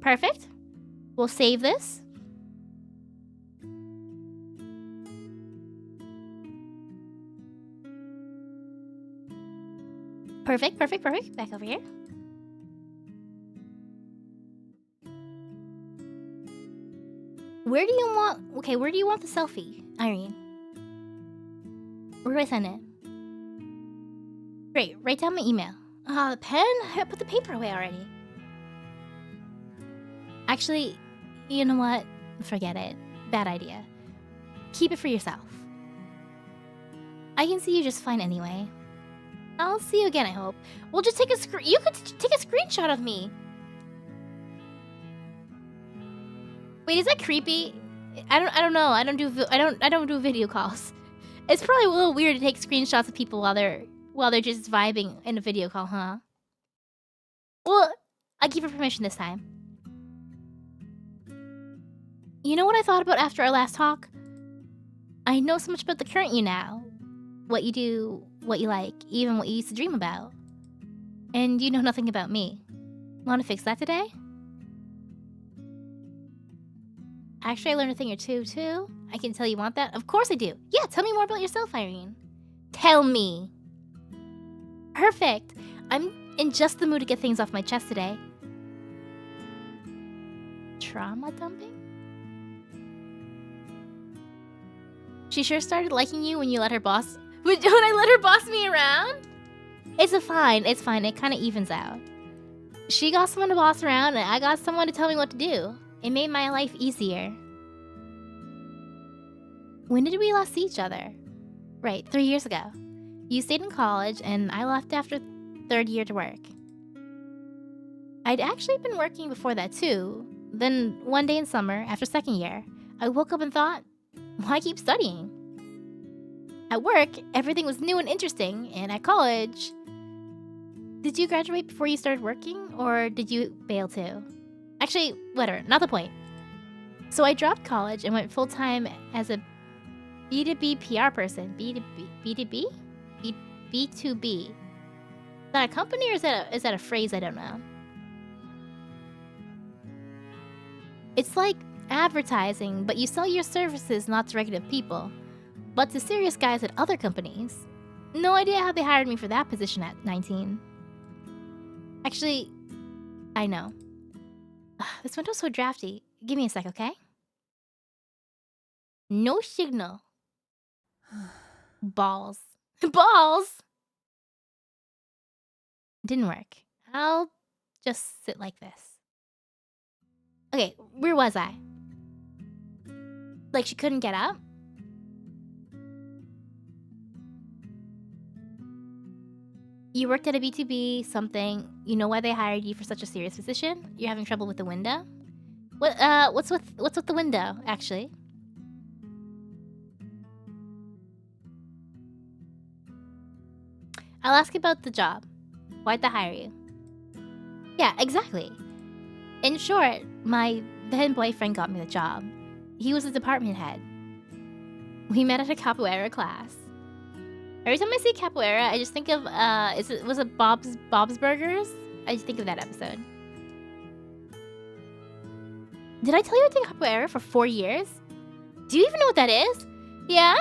Perfect. We'll save this. Perfect. Back over here. Where do you want the selfie, Irene? Where do I send it? Great, write down my email. The pen? I put the paper away already. Actually, you know what? Forget it. Bad idea. Keep it for yourself. I can see you just fine anyway. I'll see you again, I hope. We'll just take a you could take a screenshot of me. Wait, is that creepy? I don't know. I don't do video calls. It's probably a little weird to take screenshots of people while they're just vibing in a video call, huh? Well, I give her permission this time. You know what I thought about after our last talk? I know so much about the current you now. What you do, what you like, even what you used to dream about. And you know nothing about me. Want to fix that today? Actually, I learned a thing or two, too. I can tell you want that. Of course I do. Yeah, tell me more about yourself, Irene. Tell me. Perfect. I'm in just the mood to get things off my chest today. Trauma dumping? She sure started liking you when you let her boss... When I let her boss me around? It's fine. It kind of evens out. She got someone to boss around, and I got someone to tell me what to do. It made my life easier. When did we last see each other? Right, 3 years ago. You stayed in college, and I left after 3rd year to work. I'd actually been working before that, too. Then, one day in summer, after 2nd year, I woke up and thought, why keep studying? At work, everything was new and interesting, and at college... Did you graduate before you started working, or did you bail too? Actually, whatever, not the point. So I dropped college and went full-time as a B2B PR person. B2B? B2B. Is that a company, or is that a phrase? I don't know. It's like advertising, but you sell your services not directly to people, but to serious guys at other companies. No idea how they hired me for that position at 19. Actually, I know. This window's so drafty. Give me a sec, okay? No signal. Balls. Balls! Didn't work. I'll just sit like this. Okay, where was I? Like she couldn't get up? You worked at a B2B something. You know why they hired you for such a serious position? You're having trouble with the window? What's with the window, actually? I'll ask about the job. Why'd they hire you? Yeah, exactly. In short, my then boyfriend got me the job. He was a department head. We met at a capoeira class. Every time I see capoeira, I just think of, was it Bob's Burgers? I just think of that episode. Did I tell you I did capoeira for 4 years? Do you even know what that is? Yeah,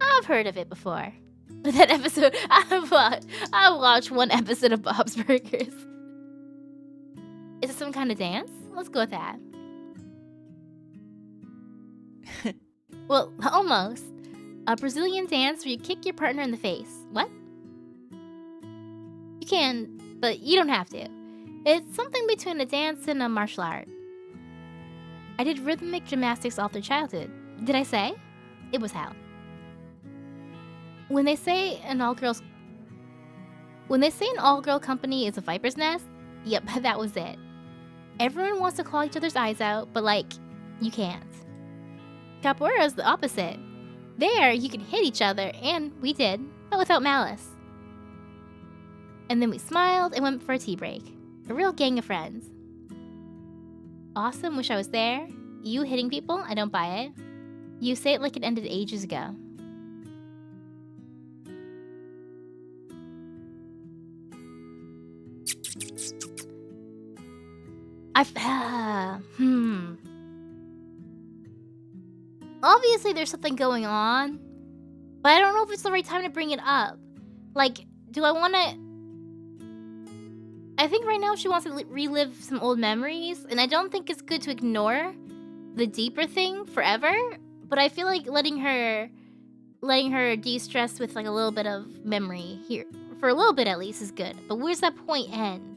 I've heard of it before. That episode, I've watched one episode of Bob's Burgers. Is it some kind of dance? Let's go with that. Well, almost. A Brazilian dance where you kick your partner in the face. What? You can, but you don't have to. It's something between a dance and a martial art. I did rhythmic gymnastics all through childhood. Did I say? It was hell. When they say an all-girl company is a viper's nest, yep, that was it. Everyone wants to claw each other's eyes out, but like, you can't. Capoeira is the opposite. There, you can hit each other, and we did, but without malice. And then we smiled and went for a tea break. A real gang of friends. Awesome, wish I was there. You hitting people? I don't buy it. You say it like it ended ages ago. Obviously there's something going on, but I don't know if it's the right time to bring it up. Like, do I want to... I think right now she wants to relive some old memories, and I don't think it's good to ignore the deeper thing forever, but I feel like letting her de-stress with like a little bit of memory here, for a little bit at least, is good. But where's that point end?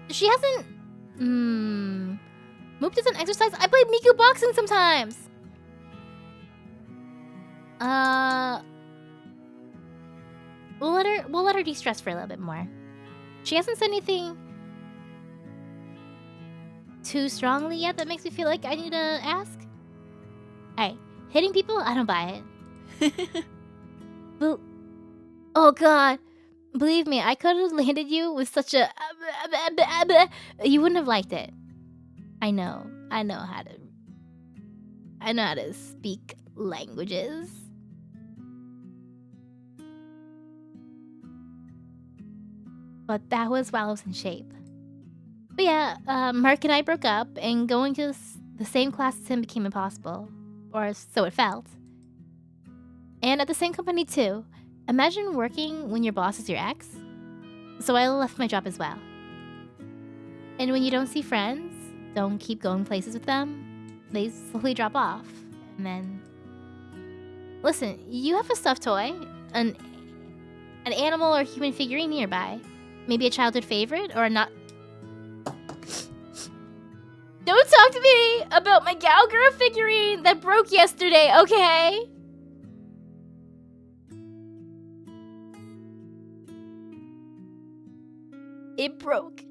She hasn't... Moop doesn't exercise. I play Miku boxing sometimes. We'll let her de-stress for a little bit more. She hasn't said anything too strongly yet that makes me feel like I need to ask. Alright, hitting people? I don't buy it. Oh god. Believe me, I could have landed you with such a... You wouldn't have liked it. I know how to speak languages. But that was while I was in shape. But yeah, Mark and I broke up, and going to the same class as him became impossible. Or so it felt. And at the same company too. Imagine working when your boss is your ex. So I left my job as well. And when you don't see friends, don't keep going places with them, they slowly drop off. And then... Listen, you have a stuffed toy, an animal or human figurine nearby. Maybe a childhood favorite, or a not... Don't talk to me about my Galgura figurine that broke yesterday, okay? It broke.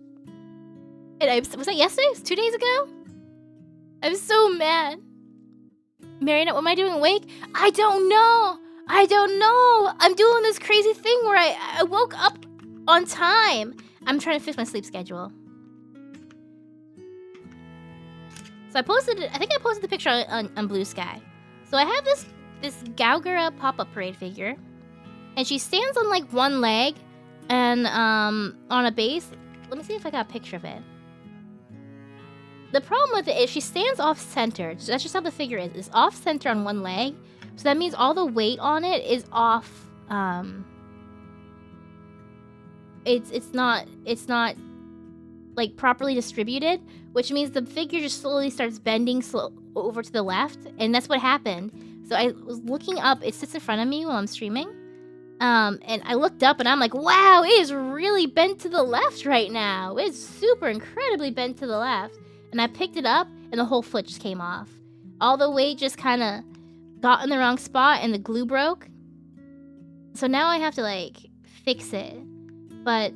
And was that yesterday? Was it 2 days ago? I'm so mad. Marionette, what am I doing awake? I don't know. I don't know. I'm doing this crazy thing where I woke up on time. I'm trying to fix my sleep schedule. So I think I posted the picture on Blue Sky. So I have this Gaugara pop-up parade figure. And she stands on like one leg and on a base. Let me see if I got a picture of it. The problem with it is she stands off-center. That's just how the figure is. It's off-center on one leg. So that means all the weight on it is off. It's not like properly distributed, which means the figure just slowly starts bending over to the left, and that's what happened. So I was looking up. It sits in front of me while I'm streaming. And I looked up and I'm like, wow, it is really bent to the left right now. It's super incredibly bent to the left. And I picked it up and the whole foot just came off. All the weight just kind of got in the wrong spot and the glue broke. So now I have to like fix it. But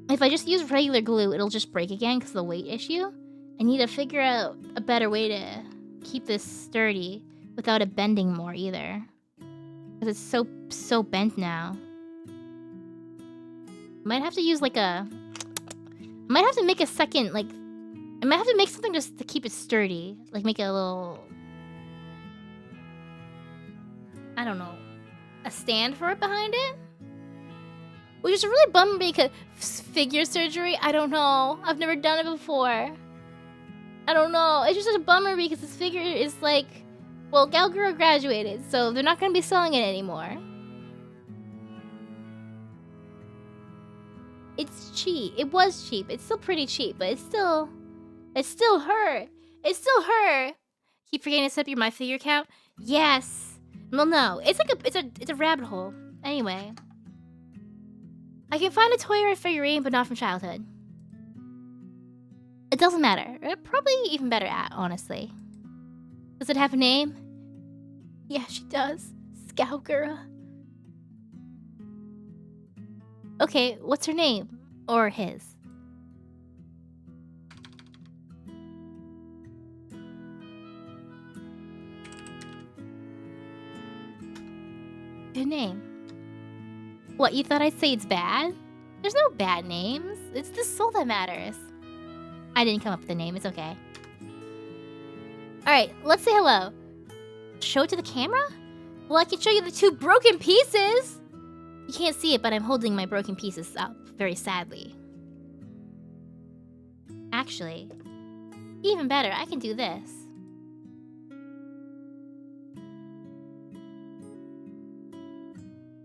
if I just use regular glue, it'll just break again because of the weight issue. I need to figure out a better way to keep this sturdy without it bending more either. Because it's so bent now. Might have to use like might have to make a second, like, I might have to make something just to keep it sturdy. Like make it a little, I don't know, a stand for it behind it? Which is really bummer because figure surgery, I don't know. I've never done it before. I don't know. It's just a bummer because this figure is like, well, Gaugara graduated, so they're not going to be selling it anymore. It's cheap. It was cheap. It's still pretty cheap, but it's still her. It's still her. Keep forgetting to set up your my figure count. Yes. Well, no. It's like it's a rabbit hole. Anyway, I can find a toy or a figurine, but not from childhood. It doesn't matter. Probably even better at, honestly. Does it have a name? Yeah, she does. Scoutgirl. Okay, what's her name? Or his? Good name. What, you thought I'd say it's bad? There's no bad names. It's the soul that matters. I didn't come up with a name. It's okay. Alright, let's say hello. Show it to the camera? Well, I can show you the 2 broken pieces! You can't see it, but I'm holding my broken pieces up very sadly. Actually, even better, I can do this.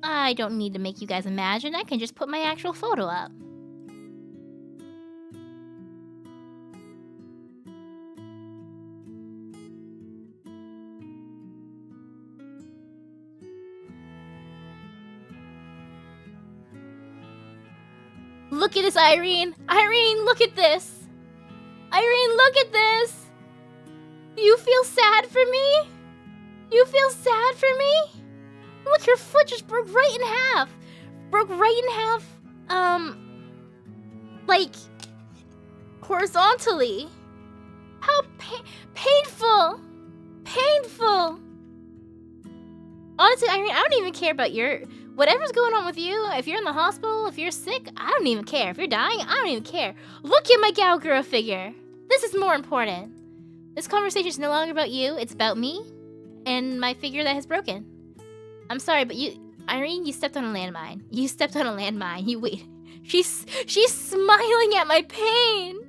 I don't need to make you guys imagine. I can just put my actual photo up. Look at this, Irene! Irene, look at this! Irene, look at this! You feel sad for me? You feel sad for me? Look, your foot just broke right in half! Broke right in half, like, horizontally. How painful! Painful! Honestly, Irene, I don't even care about whatever's going on with you. If you're in the hospital, if you're sick, I don't even care. If you're dying, I don't even care. Look at my Gaugara figure. This is more important. This conversation is no longer about you. It's about me and my figure that has broken. I'm sorry, but Irene, you stepped on a landmine. You stepped on a landmine. You wait. She's smiling at my pain.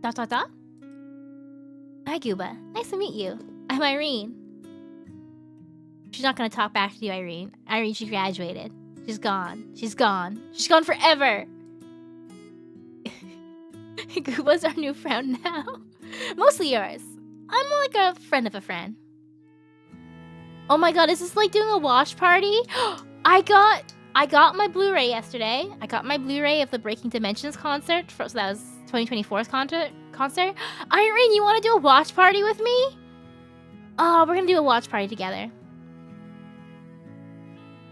Dot dot dot. Hi, Gooba. Nice to meet you. I'm Irene. She's not gonna talk back to you, Irene. Irene, she graduated. She's gone. She's gone. She's gone forever. Gooba's our new friend now. Mostly yours. I'm like a friend of a friend. Oh my god, is this like doing a watch party? I got my Blu-ray yesterday. I got my Blu-ray of the Breaking Dimensions concert. So that was 2024's concert. Irene, you want to do a watch party with me? Oh, we're gonna do a watch party together.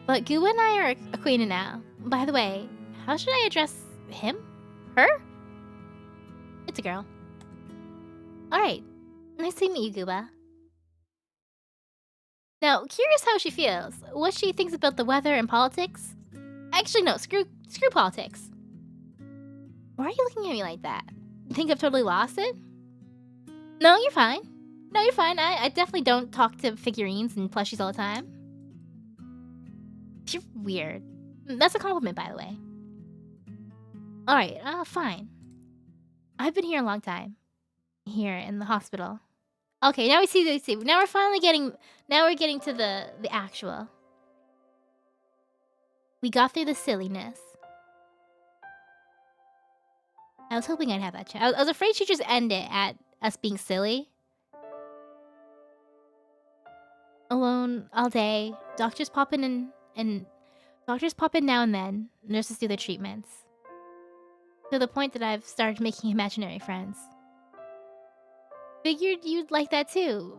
But Gooba and I are acquainted now. By the way, how should I address him? Her? It's a girl. Alright. Nice to meet you, Gooba. Now, curious how she feels. What she thinks about the weather and politics? Actually, no. Screw politics. Why are you looking at me like that? Think I've totally lost it? No, you're fine. No, you're fine. I definitely don't talk to figurines and plushies all the time. You're weird. That's a compliment, by the way. Alright, fine. I've been here a long time. Here in the hospital. Okay, now we see. Now we're finally getting. Now we're getting to the actual. We got through the silliness. I was hoping I'd have that chat. I was afraid she'd just end it at us being silly. Alone all day. Doctors pop in and doctors pop in now and then. Nurses do their treatments. To the point that I've started making imaginary friends. Figured you'd like that too.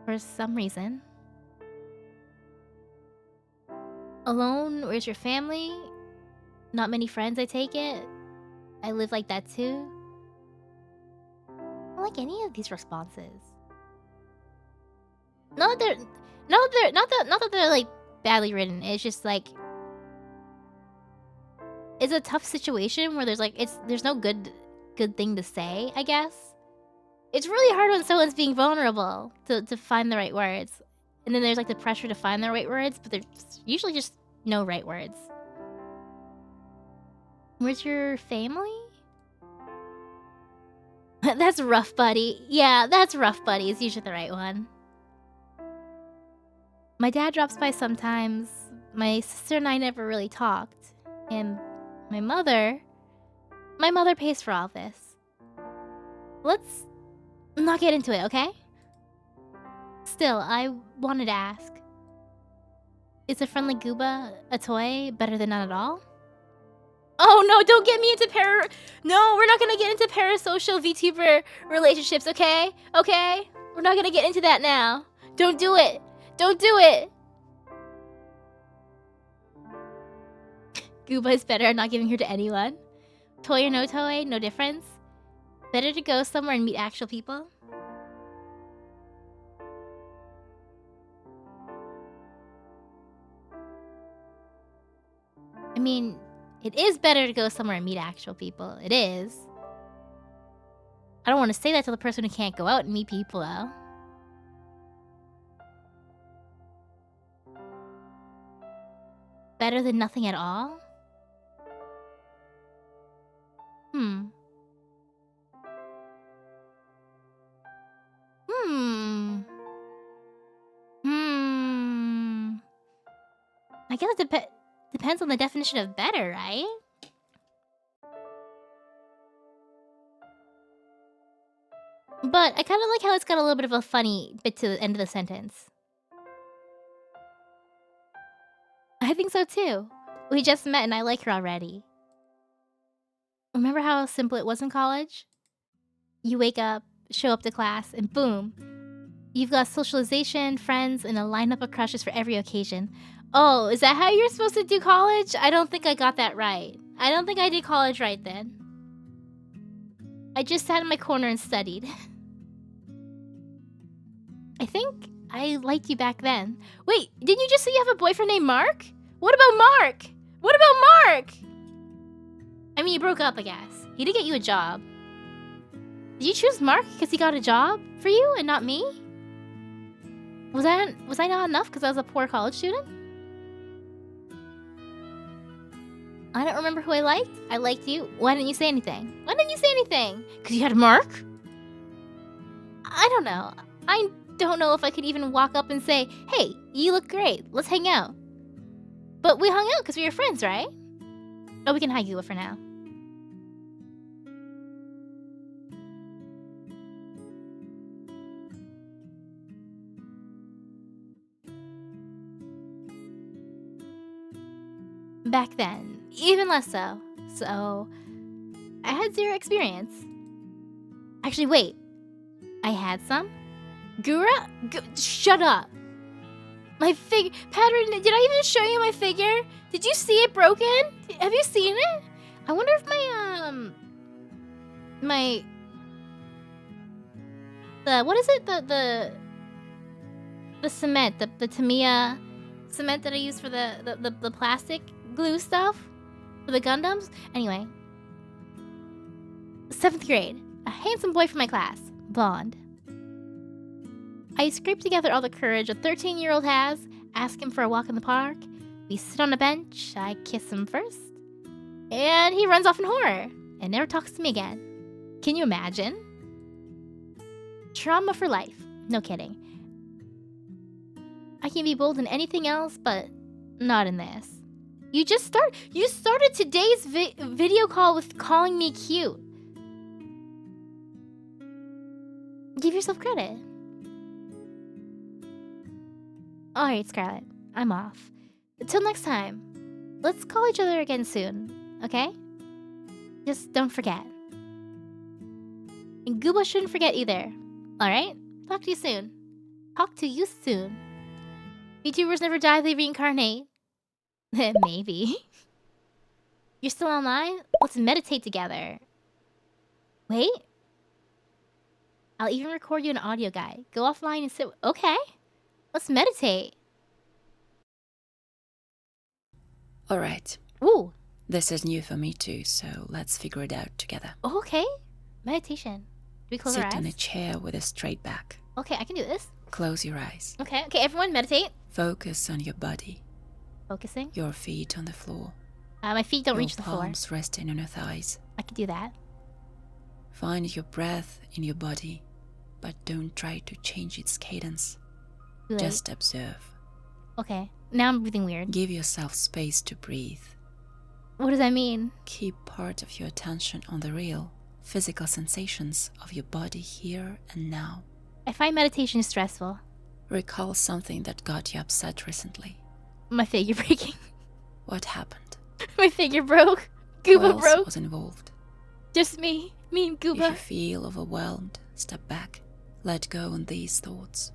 For some reason. Alone? Where's your family? Not many friends, I take it? I live like that too? I don't like any of these responses. Not that they're like badly written. It's just like it's a tough situation where there's like there's no good thing to say, I guess. It's really hard when someone's being vulnerable to find the right words. And then there's like the pressure to find the right words, but there's usually just no right words. Where's your family? That's rough, buddy. Yeah, that's rough, buddy. It's usually the right one. My dad drops by sometimes. My sister and I never really talked. And my mother pays for all this. Let's not get into it, okay? Still, I wanted to ask. Is a friendly Gooba, a toy, better than none at all? Oh no, don't get me into No, we're not gonna get into parasocial VTuber relationships, okay? Okay? We're not gonna get into that now. Don't do it. Don't do it. Gooba is better at not giving her to anyone. Toy or no toy, no difference. Better to go somewhere and meet actual people. I mean, it is better to go somewhere and meet actual people. It is. I don't want to say that to the person who can't go out and meet people, though. Better than nothing at all? I guess it depends on the definition of better, right? But I kind of like how it's got a little bit of a funny bit to the end of the sentence. I think so too. We just met and I like her already. Remember how simple it was in college? You wake up, show up to class, and boom. You've got socialization, friends, and a lineup of crushes for every occasion. Oh, is that how you're supposed to do college? I don't think I got that right. I don't think I did college right then. I just sat in my corner and studied. I think I liked you back then. Wait, didn't you just say you have a boyfriend named Mark? What about Mark? What about Mark? I mean, you broke up, I guess. He did get you a job. Did you choose Mark because he got a job for you and not me? Was I not enough because I was a poor college student? I don't remember who I liked. I liked you. Why didn't you say anything? Why didn't you say anything? Because you had Mark? I don't know. I don't know if I could even walk up and say, hey, you look great. Let's hang out. But we hung out because we were friends, right? Oh, we can hide you for now. Back then, even less so. So, I had zero experience. Actually, wait. I had some? Gura? Shut up. My pattern. Did I even show you my figure? Did you see it broken? Have you seen it? I wonder if what is it? The cement, the Tamiya cement that I use for the plastic glue stuff for the Gundams. Anyway, 7th grade, a handsome boy from my class, blonde. I scrape together all the courage a 13-year-old has, ask him for a walk in the park. We sit on a bench, I kiss him first, and he runs off in horror and never talks to me again. Can you imagine? Trauma for life. No kidding. I can be bold in anything else, but not in this. You started today's video call with calling me cute. Give yourself credit. Alright, Scarlett. I'm off. Until next time. Let's call each other again soon, okay? Just don't forget. And Gooba shouldn't forget either. Alright? Talk to you soon. Talk to you soon. VTubers never die, they reincarnate. Maybe. You're still online? Let's meditate together. Wait. I'll even record you an audio guide. Go offline and sit. Okay. Let's meditate. Alright. Ooh. This is new for me too, so let's figure it out together. Okay. Meditation. Do we close our eyes? Sit on a chair with a straight back. Okay, I can do this. Close your eyes. Okay, everyone meditate. Focus on your body. Focusing. Your feet on the floor. My feet don't reach the floor. Your palms resting on your thighs. I can do that. Find your breath in your body, but don't try to change its cadence. Just observe. Okay, now I'm breathing weird. Give yourself space to breathe. What does that mean? Keep part of your attention on the real, physical sensations of your body here and now. I find meditation stressful. Recall something that got you upset recently. My figure breaking. What happened? My figure broke. Gooba Who broke. else was involved? Just me and Gooba. If you feel overwhelmed, step back. Let go on these thoughts.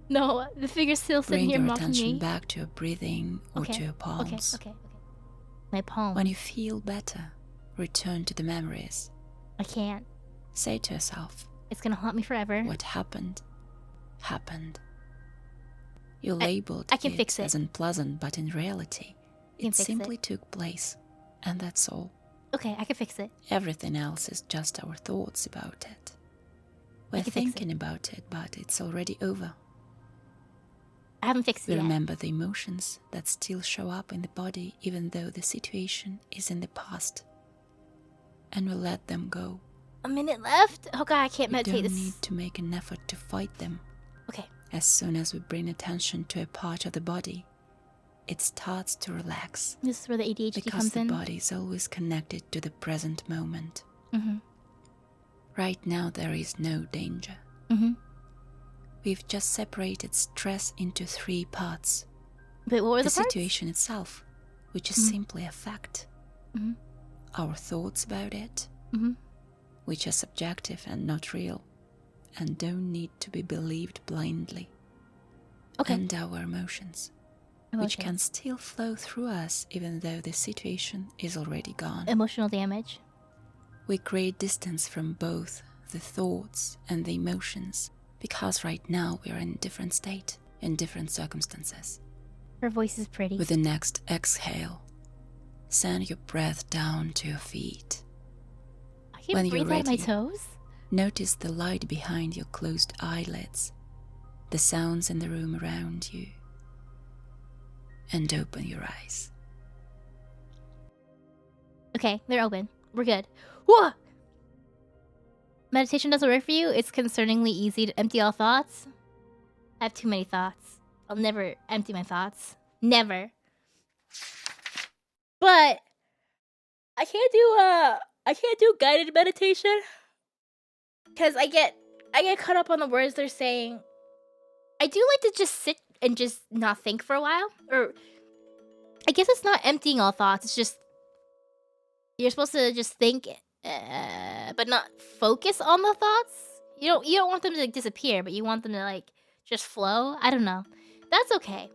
No, the figure's still sitting here mocking me. mocking Bring your attention me. back to your breathing or to your palms. Okay. My palms. When you feel better, return to the memories. I can't. Say to yourself, it's gonna haunt me forever. What happened, happened. You labeled I can fix it as unpleasant, but in reality, it simply took place. And that's all. Okay, I can fix it. Everything else is just our thoughts about it. We're thinking about it, but it's already over. I haven't fixed it yet. We remember the emotions that still show up in the body even though the situation is in the past. And we let them go. A minute left? Oh god, I can't meditate this. We don't need to make an effort to fight them. Okay. As soon as we bring attention to a part of the body, it starts to relax. This is where the ADHD comes in. Because the body is always connected to the present moment. Mm-hmm. Right now there is no danger. Mm-hmm. We've just separated stress into 3 parts. But what were the parts? Situation itself, which is simply a fact. Mm-hmm. Our thoughts about it, which are subjective and not real, and don't need to be believed blindly. Okay. And our emotions, which can still flow through us even though the situation is already gone. Emotional damage. We create distance from both the thoughts and the emotions, because right now we are in a different state, in different circumstances. Her voice is pretty. With the next exhale, send your breath down to your feet. I can breathe out of my toes? Notice the light behind your closed eyelids, the sounds in the room around you, and open your eyes. Okay, they're open. We're good. Whoa! Meditation doesn't work for you? It's concerningly easy to empty all thoughts? I have too many thoughts. I'll never empty my thoughts. Never. But I can't do guided meditation because I get caught up on the words they're saying. I do like to just sit and just not think for a while. Or I guess it's not emptying all thoughts. It's just you're supposed to just think, but not focus on the thoughts. You don't want them to like, disappear, but you want them to like just flow. I don't know. That's okay.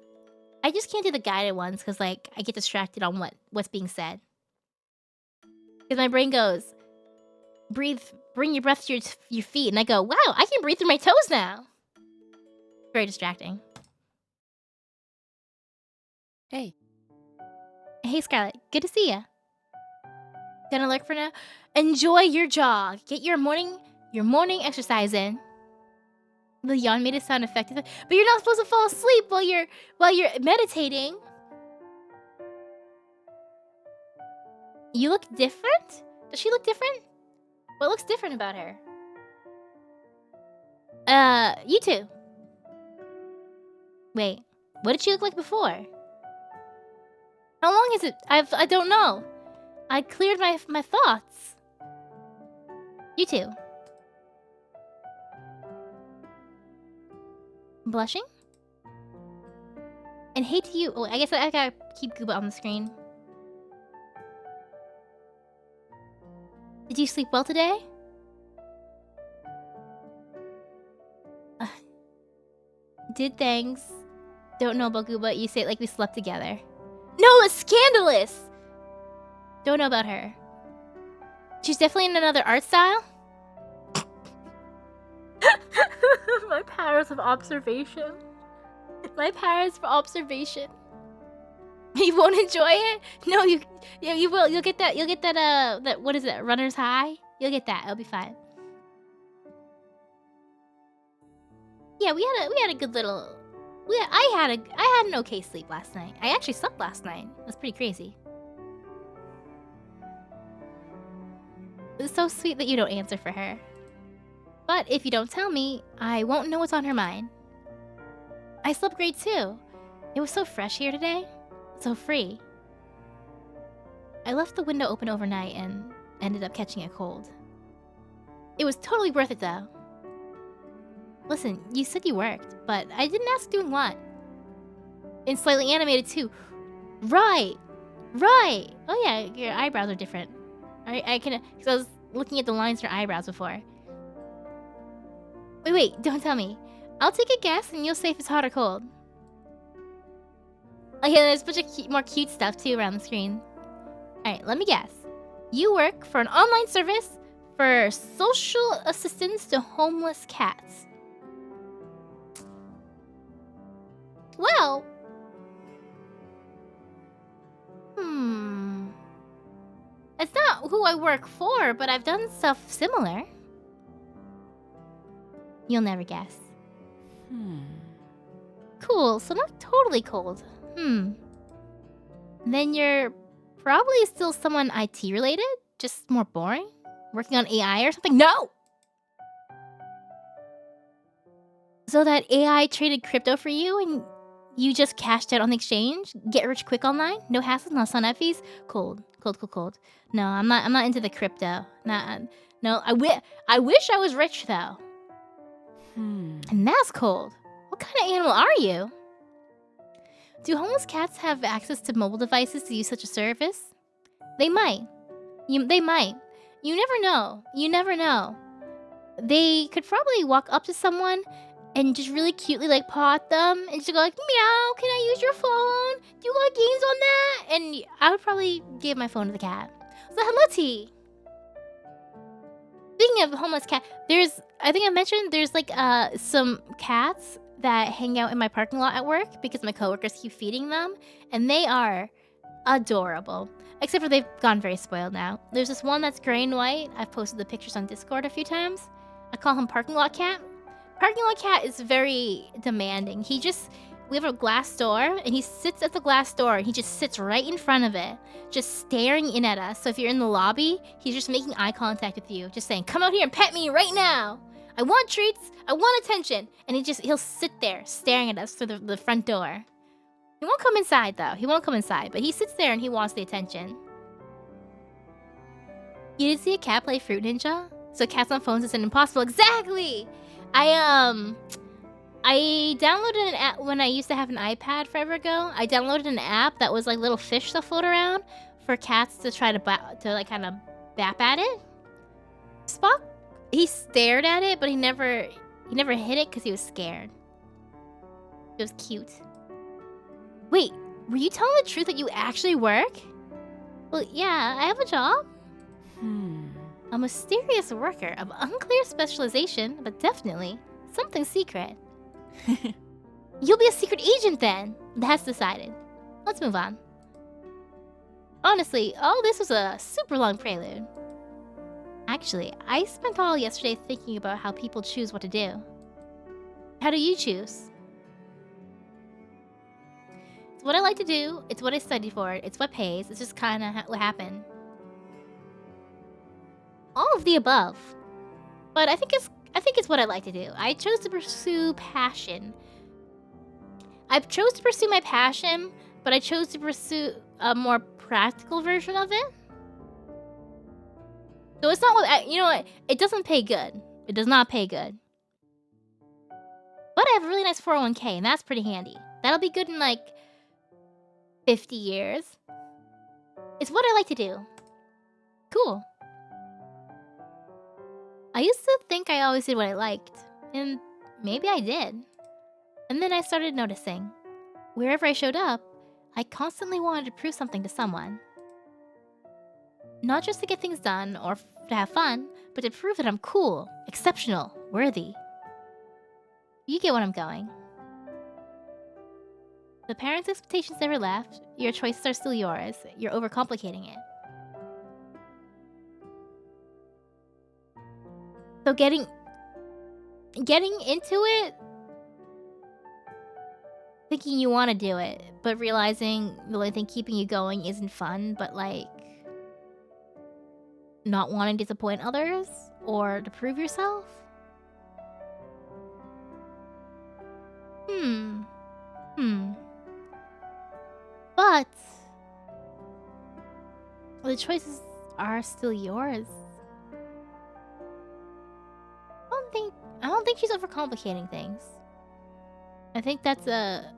I just can't do the guided ones because, like, I get distracted on what's being said. Because my brain goes, breathe, bring your breath to your feet. And I go, wow, I can breathe through my toes now. Very distracting. Hey. Hey, Scarlett. Good to see ya. Gonna lurk for now? Enjoy your jog. Get your morning exercise in. The yawn made it sound effective, but you're not supposed to fall asleep while you're meditating. You look different? Does she look different? What looks different about her? You too. Wait, what did she look like before? How long is it? I don't know. I cleared my thoughts. You too. Blushing? And hey to you. Oh, I guess I gotta keep Gooba on the screen. Did you sleep well today? Did things. Don't know about Gooba. You say it like we slept together. No, it's scandalous! Don't know about her. She's definitely in another art style. My powers of observation. My powers for observation. You won't enjoy it? No, you will. You'll get that. You'll get that. What is it? Runner's high. You'll get that. It'll be fine. Yeah, we had a good little. I had an okay sleep last night. I actually slept last night. It was pretty crazy. It's so sweet that you don't answer for her. But if you don't tell me, I won't know what's on her mind. I slept great too. It was so fresh here today. So free. I left the window open overnight and ended up catching a cold. It was totally worth it though. Listen, you said you worked, but I didn't ask doing what. And slightly animated too. Right. Right. Oh yeah, your eyebrows are different. I can, because I was looking at the lines in her eyebrows before. Wait, don't tell me. I'll take a guess and you'll say if it's hot or cold. Okay, there's a bunch of more cute stuff too around the screen. Alright, let me guess. You work for an online service for social assistance to homeless cats. Well... It's not who I work for, but I've done stuff similar. You'll never guess. Cool, so not totally cold. Then you're probably still someone IT related? Just more boring? Working on AI or something? No! So that AI traded crypto for you and you just cashed out on the exchange? Get rich quick online? No hassles, no sign up fees? Cold. Cold. No, I'm not into the crypto. No, I wish I was rich though. And that's cold. What kind of animal are you? Do homeless cats have access to mobile devices to use such a service? They might. They might. You never know. They could probably walk up to someone and just really cutely like paw at them and just go like, meow, can I use your phone? Do you got games on that? And I would probably give my phone to the cat. So hello, T. Speaking of homeless cat, I think I mentioned there's like some cats that hang out in my parking lot at work because my coworkers keep feeding them, and they are adorable. Except for they've gone very spoiled now. There's this one that's gray and white. I've posted the pictures on Discord a few times. I call him Parking Lot Cat. Parking Lot Cat is very demanding. We have a glass door, and he sits at the glass door, and he just sits right in front of it, just staring in at us. So if you're in the lobby, he's just making eye contact with you, just saying, come out here and pet me right now. I want treats. I want attention. And he'll sit there staring at us through the front door. He won't come inside, though. He won't come inside, but he sits there and he wants the attention. You did see a cat play Fruit Ninja? So cats on phones is an impossible. Exactly! I downloaded an app when I used to have an iPad forever ago. I downloaded an app that was like little fish that float around for cats to try to like kind of bap at it. Spock, he stared at it, but he never hit it because he was scared. It was cute. Wait, were you telling the truth that you actually work? Well, yeah, I have a job. A mysterious worker of unclear specialization, but definitely something secret. You'll be a secret agent then. That's decided. Let's move on. Honestly, all this was a super long prelude. Actually, I spent all yesterday thinking about how people choose what to do. How do you choose? It's what I like to do, it's what I studied for, it's what pays, it's just kind of what happened. All of the above. But I think it's what I like to do. I chose to pursue passion. I chose to pursue my passion, but I chose to pursue a more practical version of it. So it's not what you know what? It doesn't pay good. It does not pay good. But I have a really nice 401k, and that's pretty handy. That'll be good in like 50 years. It's what I like to do. Cool. I used to think I always did what I liked, and maybe I did. And then I started noticing. Wherever I showed up, I constantly wanted to prove something to someone. Not just to get things done or to have fun, but to prove that I'm cool, exceptional, worthy. You get what I'm going. The parents' expectations never left. Your choices are still yours. You're overcomplicating it. So getting into it, thinking you want to do it, but realizing the only thing keeping you going isn't fun, but like not wanting to disappoint others or to prove yourself. But the choices are still yours. I don't think she's overcomplicating things. I think that's a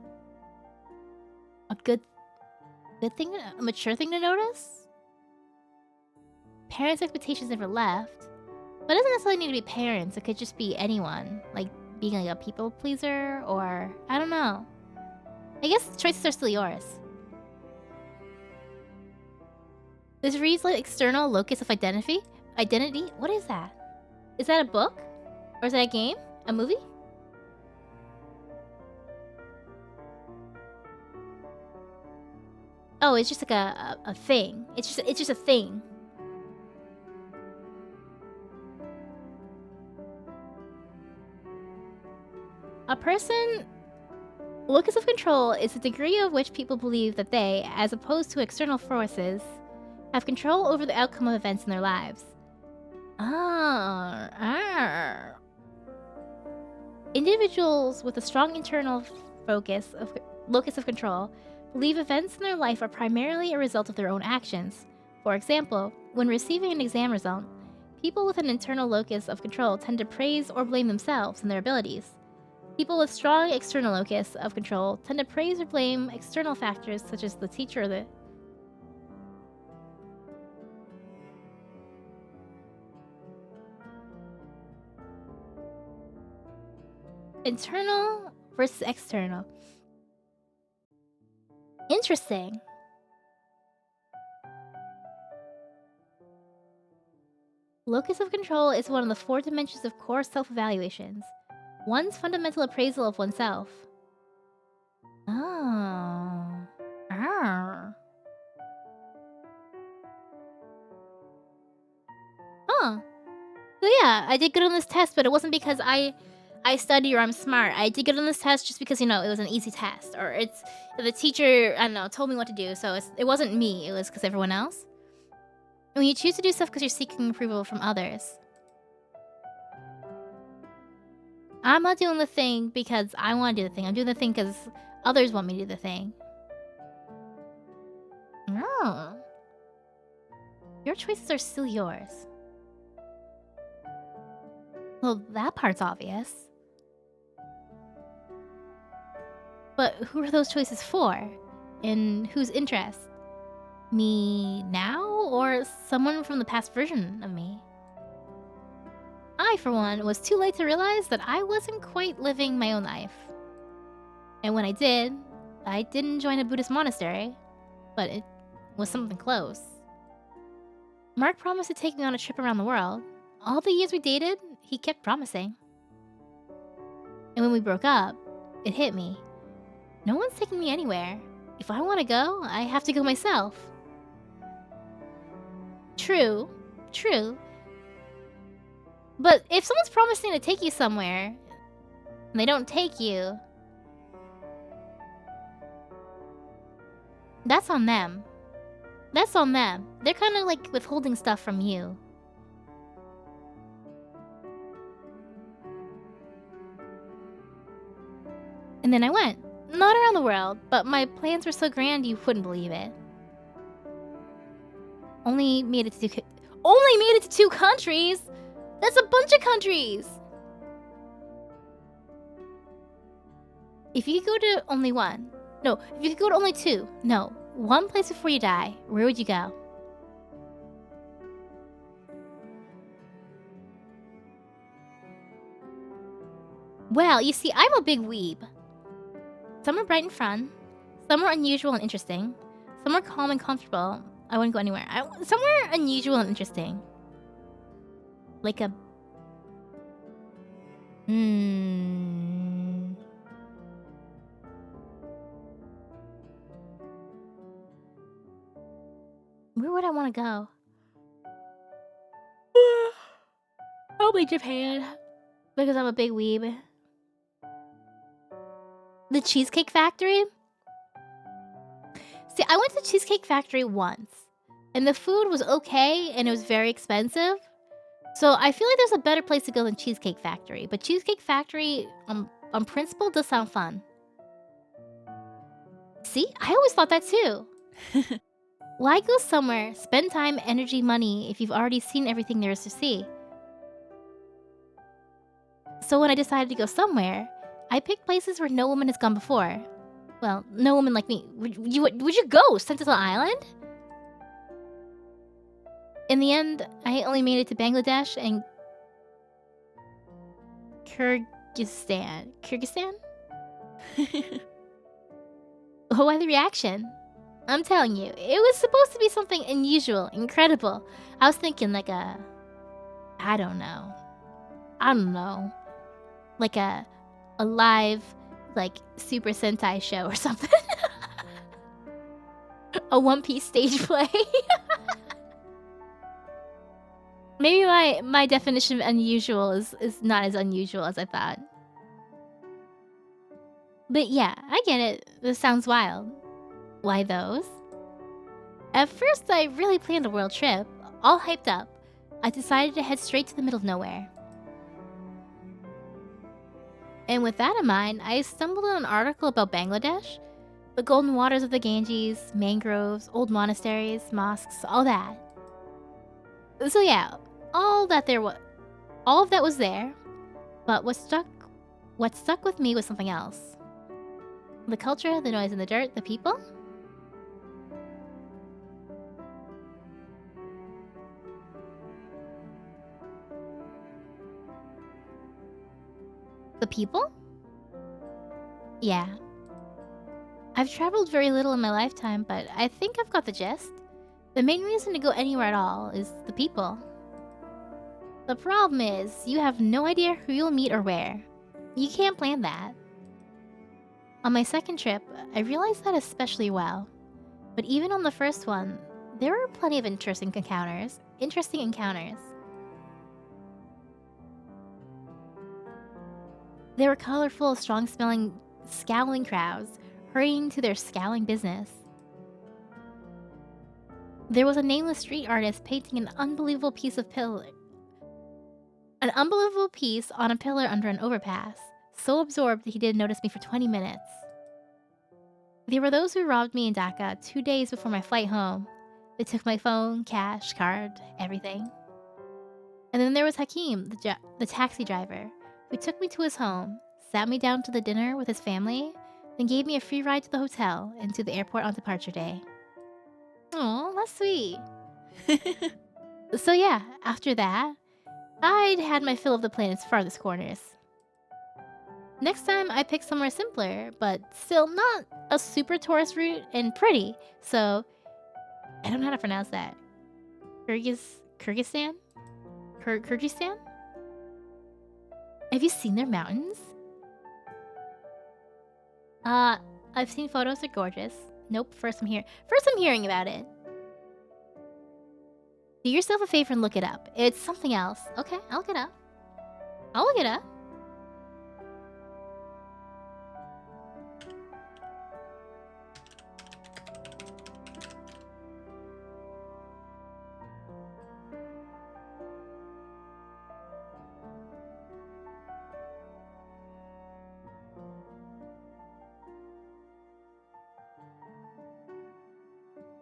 good thing, a mature thing to notice. Parents' expectations never left, but it doesn't necessarily need to be parents. It could just be anyone, like being like a people pleaser, or I don't know. I guess the choices are still yours. This reads like external locus of identity. Identity? What is that? Is that a book? Or is that a game? A movie? Oh, it's just like a thing. It's just a thing. A person... Locus of control is the degree of which people believe that they, as opposed to external forces, have control over the outcome of events in their lives. Individuals with a strong internal locus of control believe events in their life are primarily a result of their own actions. For example, when receiving an exam result, people with an internal locus of control tend to praise or blame themselves and their abilities. People with strong external locus of control tend to praise or blame external factors such as the teacher or the... Internal versus external. Interesting. Locus of control is one of the 4 dimensions of core self-evaluations. One's fundamental appraisal of oneself. Oh. Huh. So yeah, I did good on this test, but it wasn't because I study or I'm smart. I did good on this test just because, you know, it was an easy test. Or it's the teacher, I don't know, told me what to do. So it wasn't me. It was because everyone else. When you choose to do stuff because you're seeking approval from others. I'm not doing the thing because I want to do the thing. I'm doing the thing because others want me to do the thing. Oh. Your choices are still yours. Well, that part's obvious. But who are those choices for? In whose interest? Me now, or someone from the past version of me? I, for one, was too late to realize that I wasn't quite living my own life. And when I did, I didn't join a Buddhist monastery, but it was something close. Mark promised to take me on a trip around the world. All the years we dated, he kept promising. And when we broke up, it hit me. No one's taking me anywhere. If I want to go, I have to go myself. True. But if someone's promising to take you somewhere, and they don't take you, that's on them. They're kind of like withholding stuff from you. And then I went. Not around the world, but my plans were so grand you wouldn't believe it. Only made it to 2 countries! That's a bunch of countries! If you could go to only one. No, if you could go to only 2. No, one place before you die, where would you go? Well, you see, I'm a big weeb. Some are bright and fun. Some are unusual and interesting. Some are calm and comfortable. I wouldn't go anywhere. Somewhere unusual and interesting. Like a... Where would I want to go? Probably Japan. Because I'm a big weeb. The Cheesecake Factory? See, I went to Cheesecake Factory once. And the food was okay, and it was very expensive. So I feel like there's a better place to go than Cheesecake Factory. But Cheesecake Factory, on principle, does sound fun. See? I always thought that too. Why go somewhere, spend time, energy, money, if you've already seen everything there is to see? So when I decided to go somewhere, I picked places where no woman has gone before. Well, no woman like me. Would you go? Sentinel Island? In the end, I only made it to Bangladesh and Kyrgyzstan. Kyrgyzstan? Why the reaction? I'm telling you, it was supposed to be something unusual, incredible. I was thinking like a... I don't know. Like a live, like, Super Sentai show or something. A One Piece stage play. Maybe my definition of unusual is not as unusual as I thought. But yeah, I get it. This sounds wild. Why those? At first, I really planned a world trip. All hyped up. I decided to head straight to the middle of nowhere. And with that in mind, I stumbled on an article about Bangladesh. The golden waters of the Ganges, mangroves, old monasteries, mosques, all that. So yeah, all of that was there. But what stuck with me was something else. The culture, the noise in the dirt, the people. The people? Yeah. I've traveled very little in my lifetime, but I think I've got the gist. The main reason to go anywhere at all is the people. The problem is, you have no idea who you'll meet or where. You can't plan that. On my second trip, I realized that especially well. But even on the first one, there were plenty of interesting encounters. They were colorful, strong-smelling, scowling crowds, hurrying to their scowling business. There was a nameless street artist painting an unbelievable piece on a pillar under an overpass, so absorbed that he didn't notice me for 20 minutes. There were those who robbed me in Dhaka 2 days before my flight home. They took my phone, cash, card, everything. And then there was Hakeem, the taxi driver, who took me to his home, sat me down to the dinner with his family, then gave me a free ride to the hotel and to the airport on departure day. Aw, that's sweet. So yeah, after that, I'd had my fill of the planet's farthest corners. Next time I pick somewhere simpler, but still not a super tourist route and pretty. So, I don't know how to pronounce that. Kyrgyzstan? Kyrgyzstan? Have you seen their mountains? I've seen photos. They're gorgeous. Nope, first I'm hearing about it. Do yourself a favor and look it up. It's something else. Okay, I'll look it up. I'll look it up.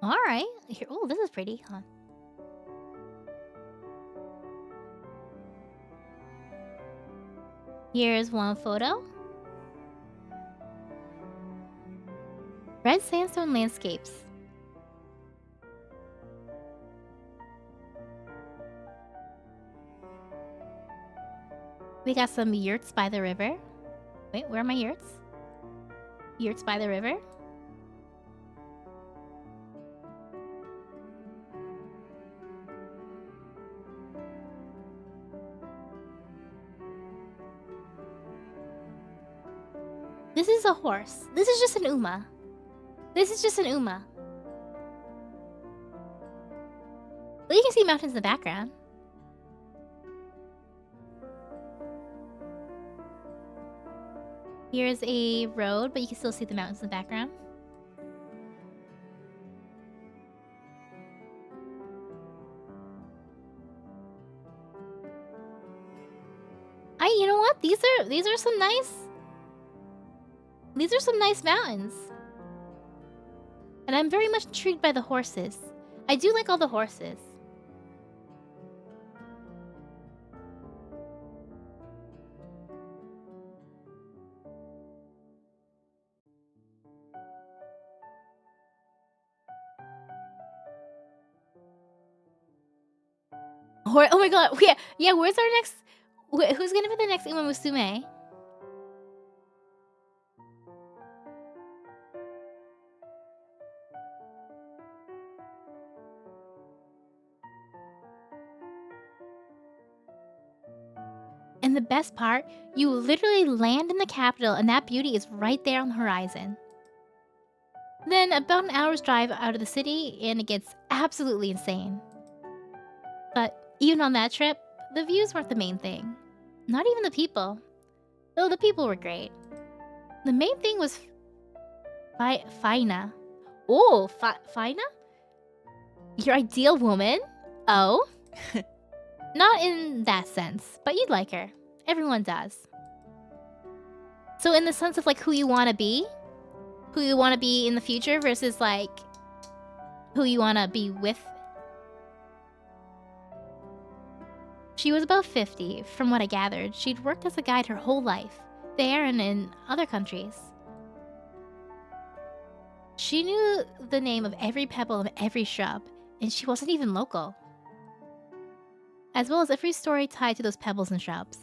All right. Here. Oh, this is pretty. Hold on. Here's one photo. Red sandstone landscapes. We got some yurts by the river. Wait, where are my yurts? Yurts by the river. This is a horse. This is just an Uma. This is just an Uma. Well, you can see mountains in the background. Here's a road, but you can still see the mountains in the background. You know what? These are some nice. These are some nice mountains. And I'm very much intrigued by the horses. I do like all the horses. Oh my god, yeah, where's our next... Who's gonna be the next Uma Musume? And the best part, you literally land in the capital and that beauty is right there on the horizon. Then about an hour's drive out of the city and it gets absolutely insane. But even on that trip, the views weren't the main thing. Not even the people. Though the people were great. The main thing was Faina. Oh, Faina? Your ideal woman? Oh? Not in that sense, but you'd like her. Everyone does. So in the sense of like who you want to be? Who you want to be in the future versus like who you want to be with? She was about 50, from what I gathered. She'd worked as a guide her whole life, there and in other countries. She knew the name of every pebble of every shrub, and she wasn't even local. As well as every story tied to those pebbles and shrubs.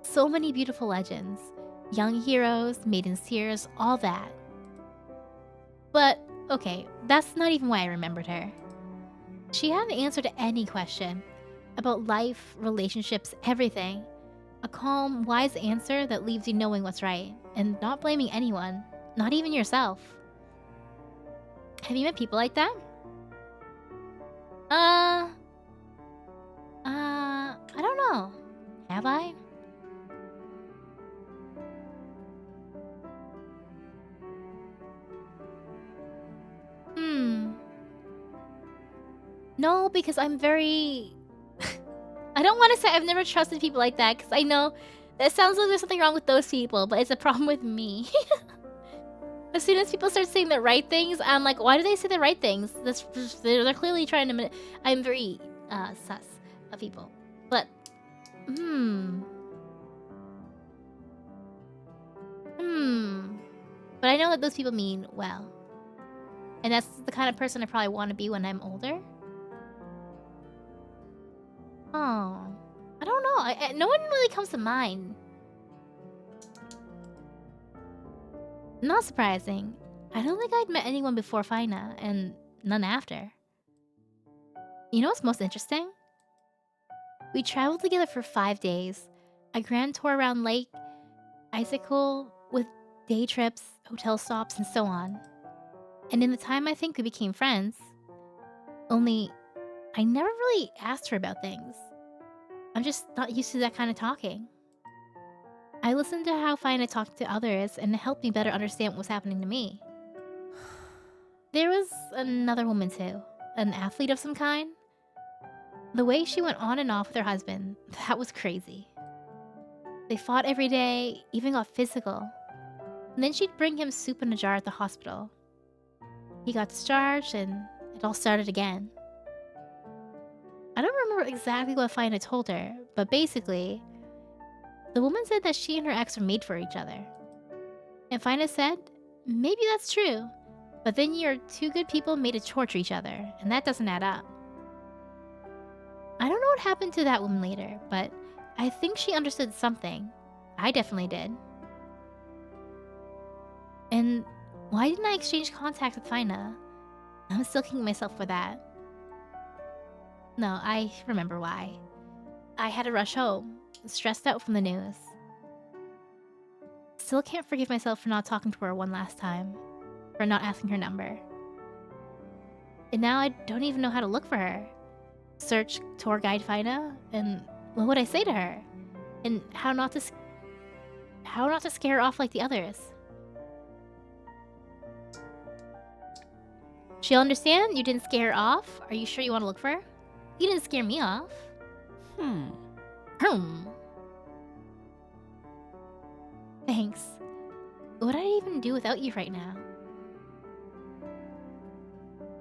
So many beautiful legends. Young heroes, maidens' tears, all that. But, okay, that's not even why I remembered her. She had an answer to any question. About life, relationships, everything. A calm, wise answer that leaves you knowing what's right. And not blaming anyone. Not even yourself. Have you met people like that? I don't know. Have I? No, because I'm very... I don't want to say I've never trusted people like that, because I know that sounds like there's something wrong with those people, but it's a problem with me. As soon as people start saying the right things, I'm like, why do they say the right things? They're clearly trying to... I'm very sus of people. But, But I know that those people mean well. And that's the kind of person I probably want to be when I'm older. Oh, I don't know. No one really comes to mind. Not surprising. I don't think I'd met anyone before Fina, and none after. You know what's most interesting? We traveled together for 5 days. A grand tour around Lake Icicle with day trips, hotel stops, and so on. And in the time I think we became friends. Only, I never really asked her about things. I'm just not used to that kind of talking. I listened to how Fina talked to others, and it helped me better understand what was happening to me. There was another woman too, an athlete of some kind. The way she went on and off with her husband, that was crazy. They fought every day, even got physical. And then she'd bring him soup in a jar at the hospital. He got discharged, and it all started again. I don't remember exactly what Fina told her, but basically, the woman said that she and her ex were made for each other. And Fina said, maybe that's true, but then you're two good people made to torture each other, and that doesn't add up. I don't know what happened to that woman later, but I think she understood something. I definitely did. And why didn't I exchange contact with Fina? I'm still kicking myself for that. No, I remember why. I had to rush home, stressed out from the news. Still can't forgive myself for not talking to her one last time, for not asking her number. And now I don't even know how to look for her. Search tour guide Fina, and what would I say to her? And how not to scare her off like the others. She'll understand? You didn't scare her off? Are you sure you want to look for her? You didn't scare me off. Thanks. What would I even do without you right now?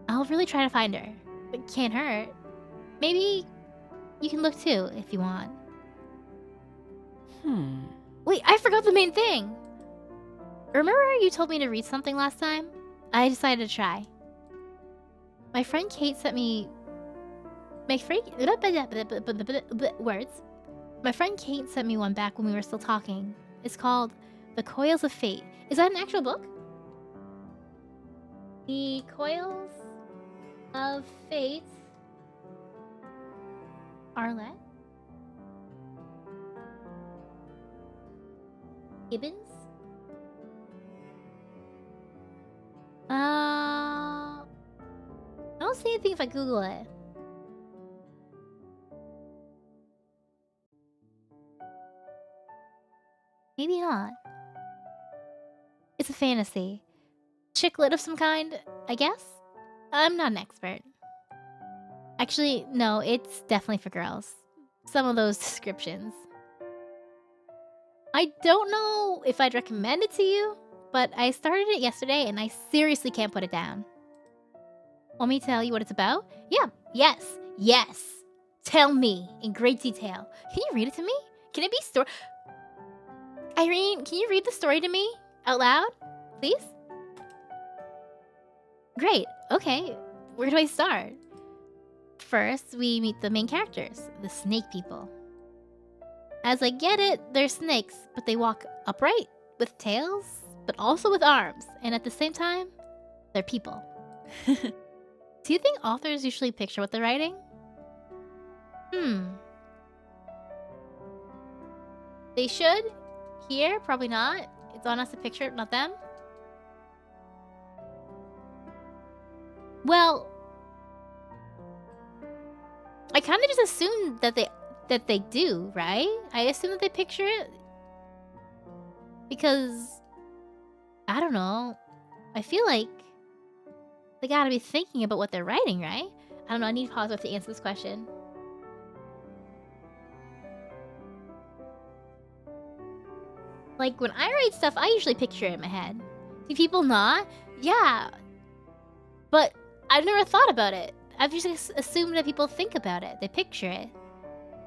I'll really try to find her. It can't hurt. Maybe you can look too, if you want. Wait, I forgot the main thing! Remember how you told me to read something last time? I decided to try. My friend Kate sent me... Words. My friend Kate sent me one back when we were still talking. It's called The Coils of Fate. Is that an actual book? The Coils of Fate. Arlette? Gibbons? I don't see anything if I Google it. Maybe not. It's a fantasy. Chick lit of some kind, I guess? I'm not an expert. Actually, no, it's definitely for girls. Some of those descriptions. I don't know if I'd recommend it to you, but I started it yesterday and I seriously can't put it down. Want me to tell you what it's about? Yeah, yes. Tell me in great detail. Can you read it to me? Can it be story? Irene, can you read the story to me? Out loud? Please? Great, okay. Where do I start? First, we meet the main characters, the snake people. As I get it, they're snakes, but they walk upright, with tails, but also with arms, and at the same time, they're people. Do you think authors usually picture what they're writing? They should. Here, probably not. It's on us to picture it, not them. Well, I kind of just assumed that they do, right? I assume that they picture it because I don't know. I feel like they gotta be thinking about what they're writing, right? I don't know. I need to pause to answer this question. Like when I write stuff, I usually picture it in my head. Do people not? Yeah, but I've never thought about it. I've usually assumed that people think about it. They picture it.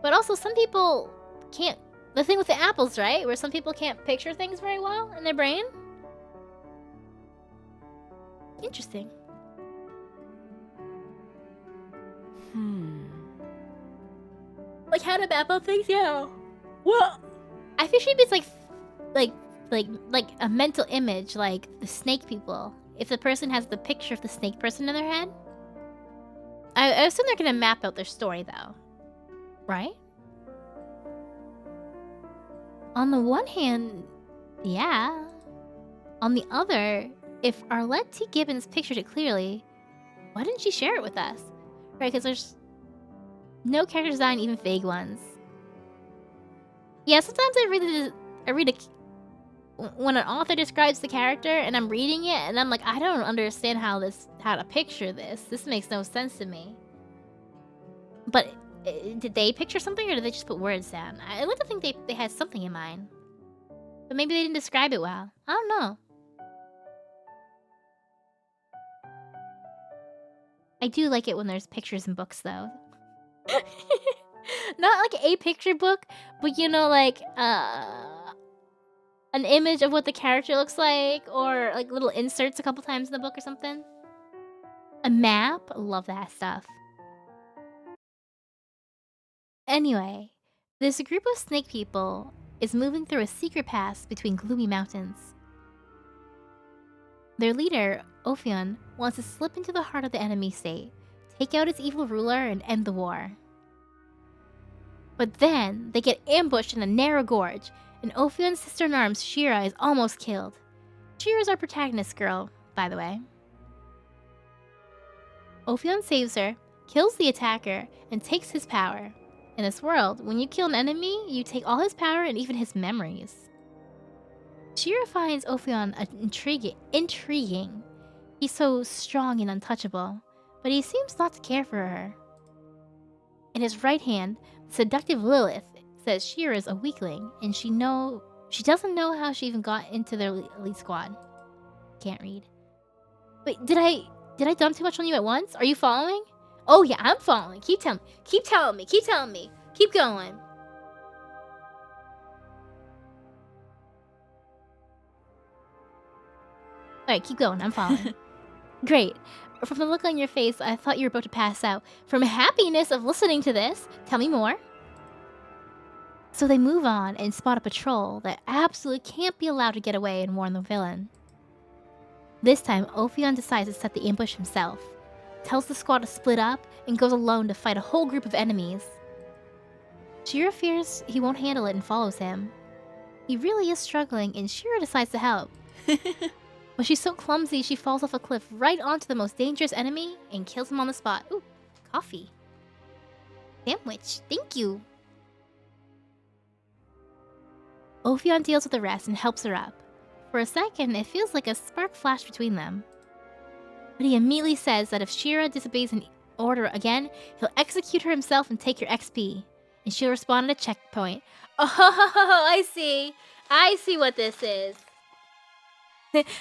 But also, some people can't... The thing with the apples, right? Where some people can't picture things very well in their brain. Interesting. Like how to apple things? Yeah. Well, I think maybe it's like like a mental image, like the snake people. If the person has the picture of the snake person in their head, I assume they're gonna map out their story though, right? On the one hand, yeah. On the other, if Arlette T. Gibbons pictured it clearly, why didn't she share it with us? Right, because there's no character design, even vague ones. Yeah, sometimes I read when an author describes the character and I'm reading it and I'm like, I don't understand how to picture this. This makes no sense to me. But did they picture something or did they just put words down? I like to think they had something in mind. But maybe they didn't describe it well. I don't know. I do like it when there's pictures in books though. Not like a picture book, but you know, like an image of what the character looks like, or like little inserts a couple times in the book or something. A map, I love that stuff. Anyway, this group of snake people is moving through a secret pass between gloomy mountains. Their leader, Ophion, wants to slip into the heart of the enemy state, take out its evil ruler, and end the war. But then, they get ambushed in a narrow gorge, and Ophion's sister-in-arms, Shira, is almost killed. Shira's our protagonist girl, by the way. Ophion saves her, kills the attacker, and takes his power. In this world, when you kill an enemy, you take all his power and even his memories. Shira finds Ophion intriguing. He's so strong and untouchable, but he seems not to care for her. In his right hand, seductive Lilith says Shira's a weakling, and she doesn't know how she even got into their elite squad. Can't read. Wait, did I dump too much on you at once? Are you following? Oh yeah, I'm following. Keep telling me. Keep going. Alright, keep going. I'm following. Great. From the look on your face, I thought you were about to pass out. From happiness of listening to this, tell me more. So they move on and spot a patrol that absolutely can't be allowed to get away and warn the villain. This time, Ophion decides to set the ambush himself, tells the squad to split up, and goes alone to fight a whole group of enemies. Shira fears he won't handle it and follows him. He really is struggling, and Shira decides to help. But she's so clumsy, she falls off a cliff right onto the most dangerous enemy and kills him on the spot. Ooh, coffee. Sandwich, thank you. Ophion deals with the rest and helps her up. For a second, it feels like a spark flashed between them. But he immediately says that if Shira disobeys an order again, he'll execute her himself and take your XP. And she'll respond at a checkpoint. Oh, I see what this is.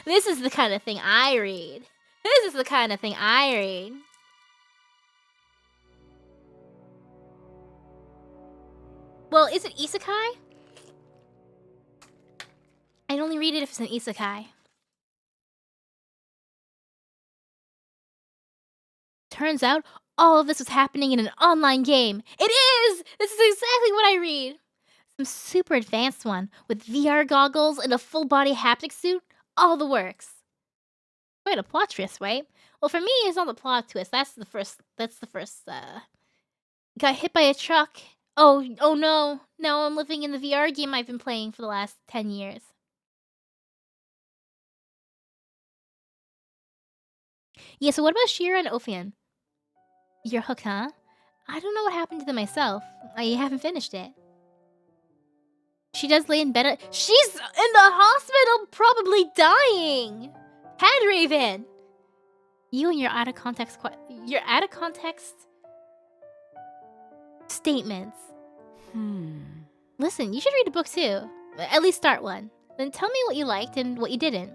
This is the kind of thing I read. Well, is it isekai? I'd only read it if it's an isekai. Turns out, all of this was happening in an online game. It is! This is exactly what I read. Some super advanced one with VR goggles and a full-body haptic suit. All the works. Quite a plot twist, right? Well, for me, it's not the plot twist. That's the first. Got hit by a truck. Oh no! Now I'm living in the VR game I've been playing for the last 10 years. Yeah, so what about Shira and Ophion? You're hooked, huh? I don't know what happened to them myself. I haven't finished it. She does lay in bed. She's in the hospital, probably dying. Head Raven. You and your out of context statements. Listen, you should read a book too. At least start one. Then tell me what you liked and what you didn't.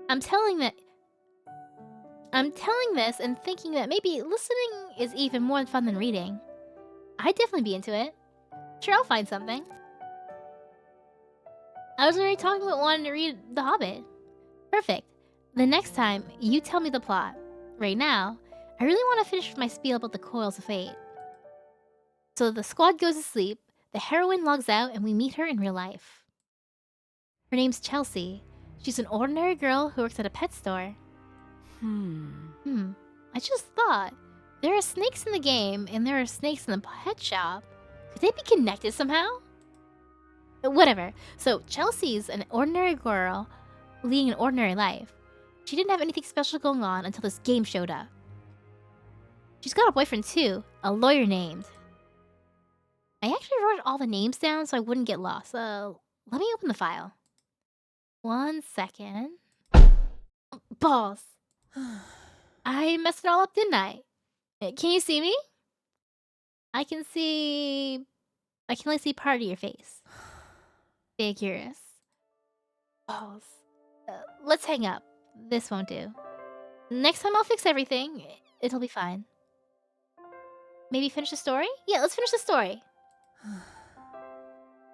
I'm telling this and thinking that maybe listening is even more fun than reading. I'd definitely be into it. Sure, I'll find something. I was already talking about wanting to read The Hobbit. Perfect. The next time, you tell me the plot. Right now, I really want to finish my spiel about the coils of fate. So the squad goes to sleep, the heroine logs out, and we meet her in real life. Her name's Chelsea. She's an ordinary girl who works at a pet store. I just thought, there are snakes in the game, and there are snakes in the pet shop. Could they be connected somehow? Whatever. So, Chelsea's an ordinary girl leading an ordinary life. She didn't have anything special going on until this game showed up. She's got a boyfriend too, a lawyer named. I actually wrote all the names down so I wouldn't get lost. Let me open the file. 1 second. Balls. I messed it all up, didn't I? Can you see me? I can only see part of your face. Figures. Balls. Let's hang up. This won't do. Next time I'll fix everything. It'll be fine. Maybe finish the story? Yeah, let's finish the story.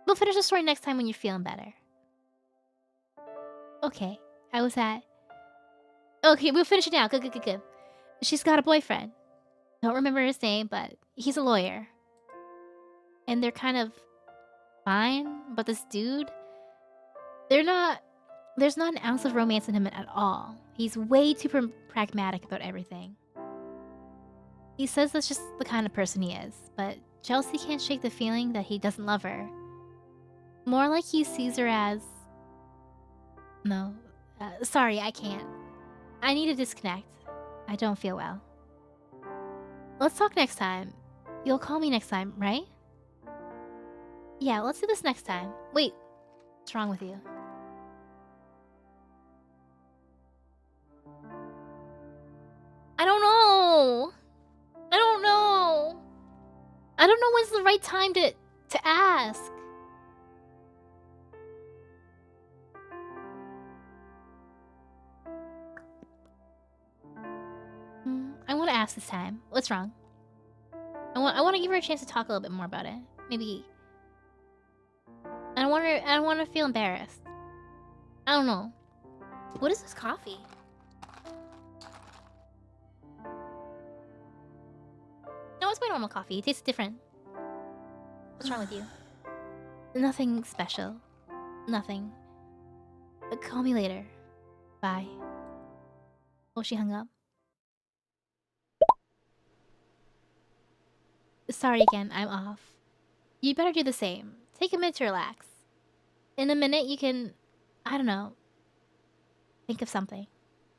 We'll finish the story next time when you're feeling better. Okay, I was at... Okay, we'll finish it now. Good. She's got a boyfriend. Don't remember his name, but he's a lawyer. And they're kind of fine, but this dude... There's not an ounce of romance in him at all. He's way too pragmatic about everything. He says that's just the kind of person he is, but Chelsea can't shake the feeling that he doesn't love her. More like he sees her as... No. Sorry, I can't. I need to disconnect. I don't feel well. Let's talk next time. You'll call me next time, right? Yeah, let's do this next time. Wait, what's wrong with you? I don't know. I don't know when's the right time to ask. I want to ask this time. What's wrong? I want to give her a chance to talk a little bit more about it. Maybe. I don't want her to feel embarrassed. I don't know. What is this coffee? No, it's my normal coffee. It tastes different. What's wrong with you? Nothing special. Nothing. Call me later. Bye. Oh, she hung up. Sorry again, I'm off. You better do the same. Take a minute to relax. In a minute, you can... I don't know. Think of something.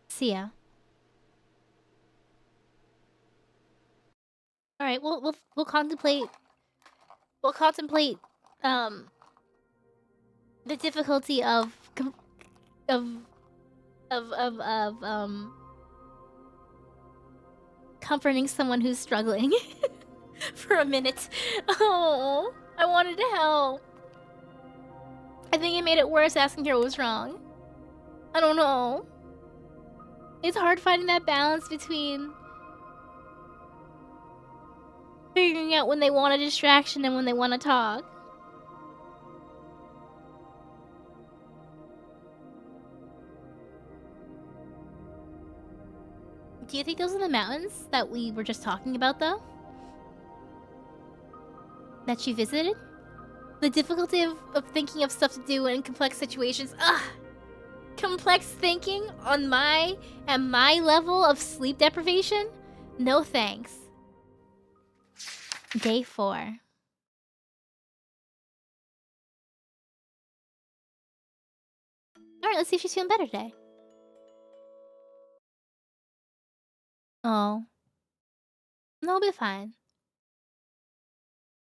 See ya. Alright, we'll contemplate... We'll contemplate, the difficulty of comforting someone who's struggling for a minute. Oh, I wanted to help. I think it made it worse asking her what was wrong. I don't know. It's hard finding that balance between figuring out when they want a distraction and when they want to talk. Do you think those are the mountains that we were just talking about, though? That you visited? The difficulty of thinking of stuff to do in complex situations. Ugh! Complex thinking at my level of sleep deprivation? No thanks. Day 4. Alright, let's see if she's feeling better today. Oh. No, I'll be fine.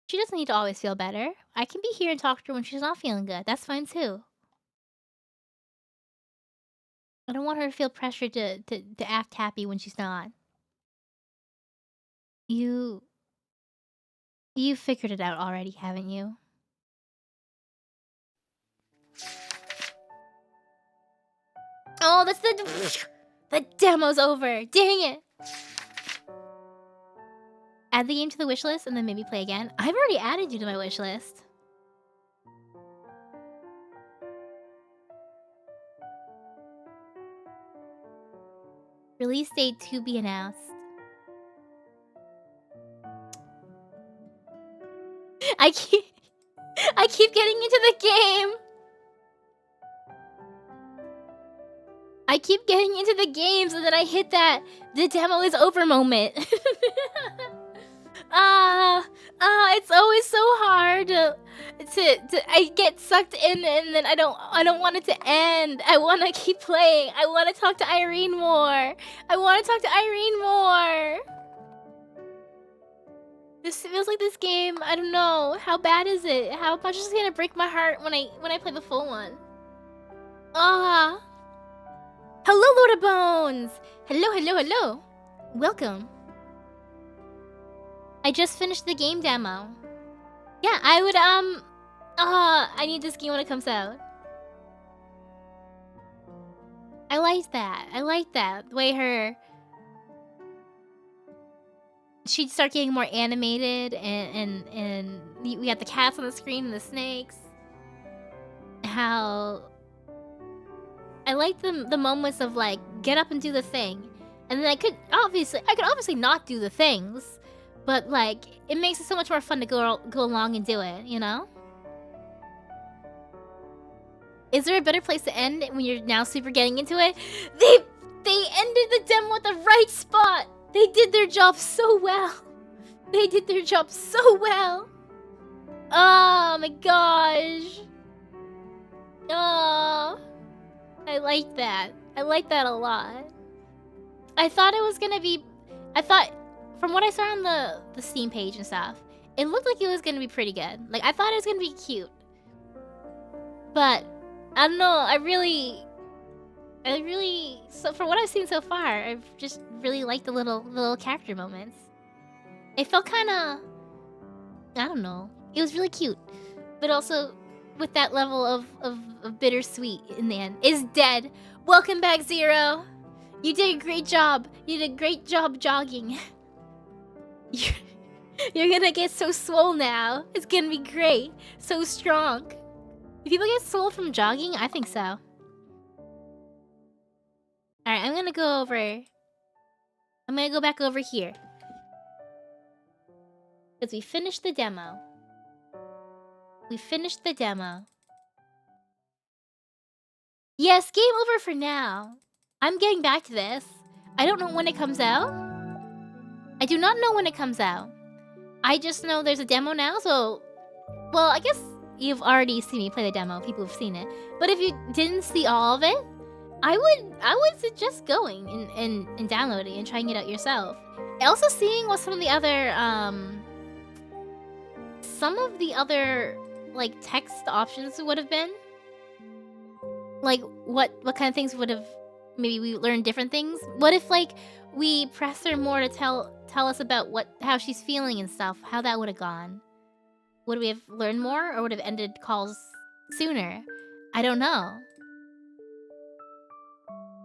She doesn't need to always feel better. I can be here and talk to her when she's not feeling good. That's fine too. I don't want her to feel pressured to act happy when she's not. You figured it out already, haven't you? Oh, that's the demo's over. Dang it. Add the game to the wish list and then maybe play again. I've already added you to my wish list. Release date to be announced. I keep getting into the game. I keep getting into the games and then I hit that the demo is over moment. It's always so hard to I get sucked in and then I don't want it to end. I want to keep playing. I want to talk to Irene more. I want to talk to Irene more. This feels like this game. I don't know. How bad is it? How much is it gonna break my heart when I play the full one? Hello, Lord of Bones. Hello. Welcome. I just finished the game demo. Yeah, I would I need this game when it comes out. I like that. The way she'd start getting more animated and we had the cats on the screen and the snakes. How I like the moments of like get up and do the thing. And then I could obviously not do the things, but like it makes it so much more fun to go along and do it, you know? Is there a better place to end when you're now super getting into it? They ended the demo at the right spot. They did their job so well. Oh my gosh. Oh, I like that. I like that a lot. I thought from what I saw on the Steam page and stuff, it looked like it was gonna be pretty good. Like I thought it was gonna be cute. But I don't know, I really so from what I've seen so far, I've just really liked the little character moments. It felt kinda, I don't know. It was really cute. But also with that level of bittersweet in the end. Is dead. Welcome back, Zero. You did a great job. You did a great job jogging. You're gonna get so swole now. It's gonna be great. So strong. Do people get swole from jogging? I think so. Alright, I'm gonna go back over here. Because we finished the demo. Yes, game over for now. I'm getting back to this. I don't know when it comes out. I do not know when it comes out. I just know there's a demo now, so... Well, I guess you've already seen me play the demo. People have seen it. But if you didn't see all of it, I would suggest going and downloading and trying it out yourself. Also seeing what some of the other like text options would have been. Like what kind of things would have maybe we learned different things. What if like we pressed her more to tell us about how she's feeling and stuff, how that would have gone? Would we have learned more or would have ended calls sooner? I don't know.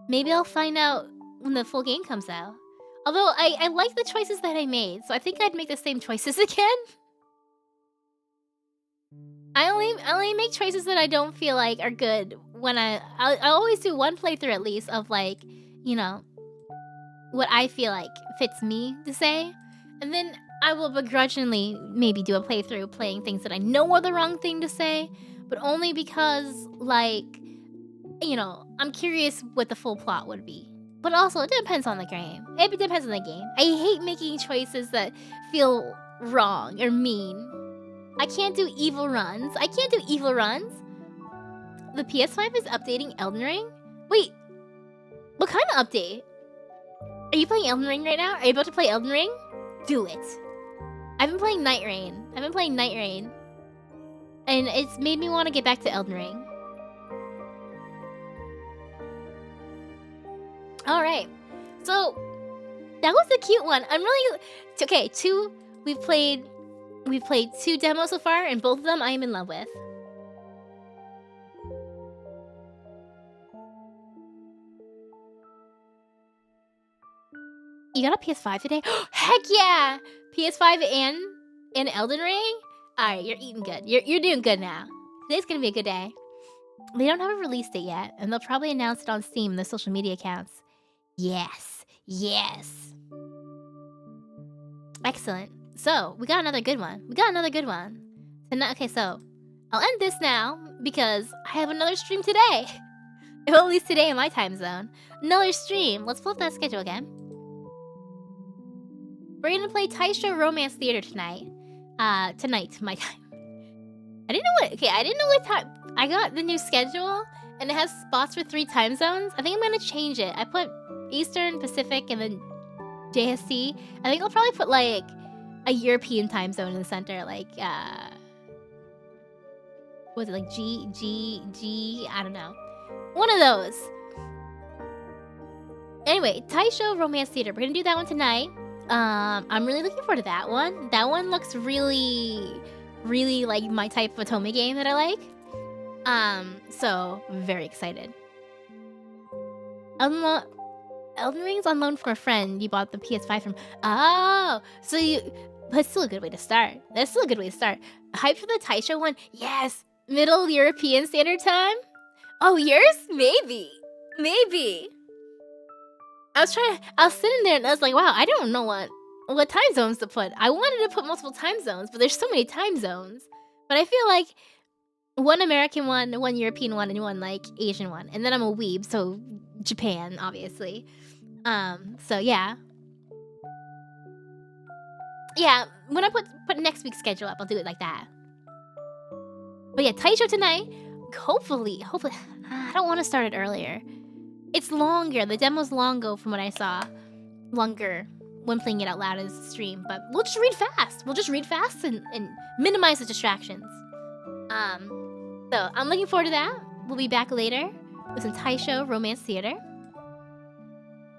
Maybe I'll find out when the full game comes out. Although I like the choices that I made, so I think I'd make the same choices again. I only make choices that I don't feel like are good when I always do one playthrough at least of like, you know, what I feel like fits me to say. And then I will begrudgingly maybe do a playthrough playing things that I know are the wrong thing to say, but only because like, you know, I'm curious what the full plot would be. But also, it depends on the game. It depends on the game. I hate making choices that feel wrong or mean. I can't do evil runs. The PS5 is updating Elden Ring? Wait, what kind of update? Are you playing Elden Ring right now? Are you about to play Elden Ring? Do it. I've been playing Night Rain. And it's made me want to get back to Elden Ring. Alright, so that was a cute one. I'm really... Okay, we've played 2 demos so far, and both of them I am in love with. You got a PS5 today? Heck yeah! PS5 and Elden Ring? Alright, you're eating good. You're doing good now. Today's gonna be a good day. They don't have a release date yet, and they'll probably announce it on Steam and their social media accounts. Yes. Excellent. So, we got another good one. Okay, so I'll end this now because I have another stream today. Well, at least today in my time zone. Another stream. Let's pull up that schedule again. We're gonna play Taisho Romance Theater tonight. Tonight, my time. I didn't know what time. I got the new schedule, and it has spots for 3 time zones. I think I'm gonna change it. I put Eastern, Pacific, and then JST. I think I'll probably put like a European time zone in the center, like was it like G? I don't know. One of those. Anyway, Taisho Romance Theater. We're gonna do that one tonight. I'm really looking forward to that one. That one looks really, really like my type of otome game that I like. So very excited. Elden Ring's on loan for a friend you bought the PS5 from. Oh, so that's still a good way to start. That's still a good way to start. Hype for the Taisho one? Yes. Middle European Standard Time? Oh, yours? Maybe. I was sitting there and I was like, wow, I don't know what time zones to put. I wanted to put multiple time zones, but there's so many time zones. But I feel like one American one, one European one, and one like Asian one. And then I'm a weeb, so Japan, obviously. So yeah. Yeah, when I put next week's schedule up, I'll do it like that. But yeah, Taisho tonight. Hopefully, I don't want to start it earlier. It's longer. The demo's longer from what I saw. Longer when playing it out loud as a stream. But we'll just read fast. And minimize the distractions. So I'm looking forward to that. We'll be back later with some Taisho Romance Theater.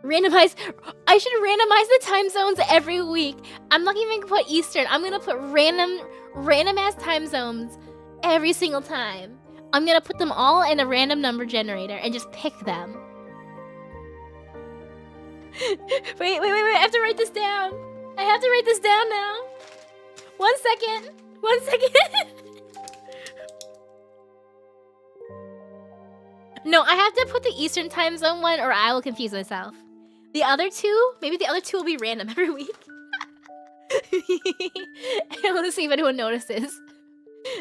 I should randomize the time zones every week. I'm not even gonna put Eastern. I'm gonna put random ass time zones every single time. I'm gonna put them all in a random number generator and just pick them. Wait. I have to write this down. Now. 1 second. No, I have to put the Eastern time zone one or I will confuse myself. The other two, maybe the other two will be random every week. I want to see if anyone notices.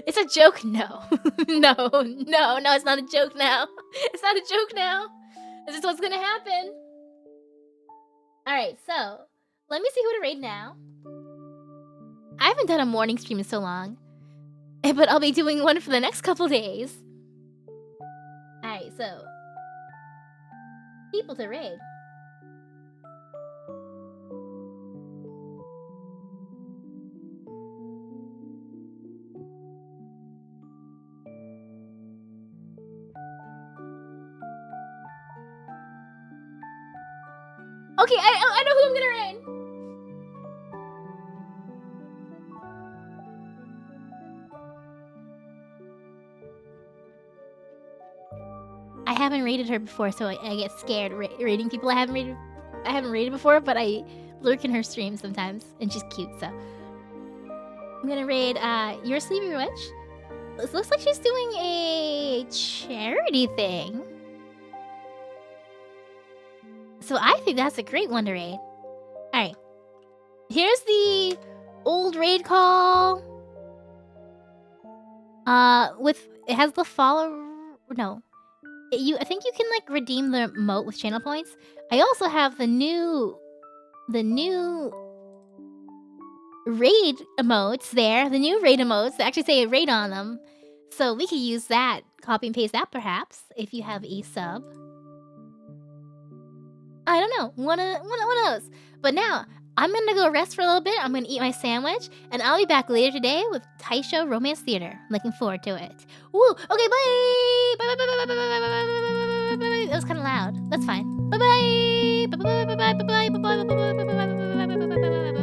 It's a joke? No. No, it's not a joke now. This is what's gonna happen. Alright, so let me see who to raid now. I haven't done a morning stream in so long, but I'll be doing one for the next couple days. Alright, so people to raid. Okay, I know who I'm gonna raid. I haven't raided her before, so I get scared raiding people I haven't raided before, but I lurk in her stream sometimes, and she's cute, so I'm gonna raid Your Sleepy Witch. This looks like she's doing a charity thing. So I think that's a great one to raid. Alright. Here's the old raid call. It has the follow. No. I think you can like redeem the emote with channel points. I also have the new raid emotes there. The new raid emotes that actually say raid on them. So we could use that. Copy and paste that perhaps if you have a sub. I don't know, one of those. But now, I'm gonna go rest for a little bit. I'm gonna eat my sandwich, and I'll be back later today with Taisho Romance Theater. Looking forward to it. Woo! Okay, bye! Bye. That was kind of loud. That's fine. Bye. Bye.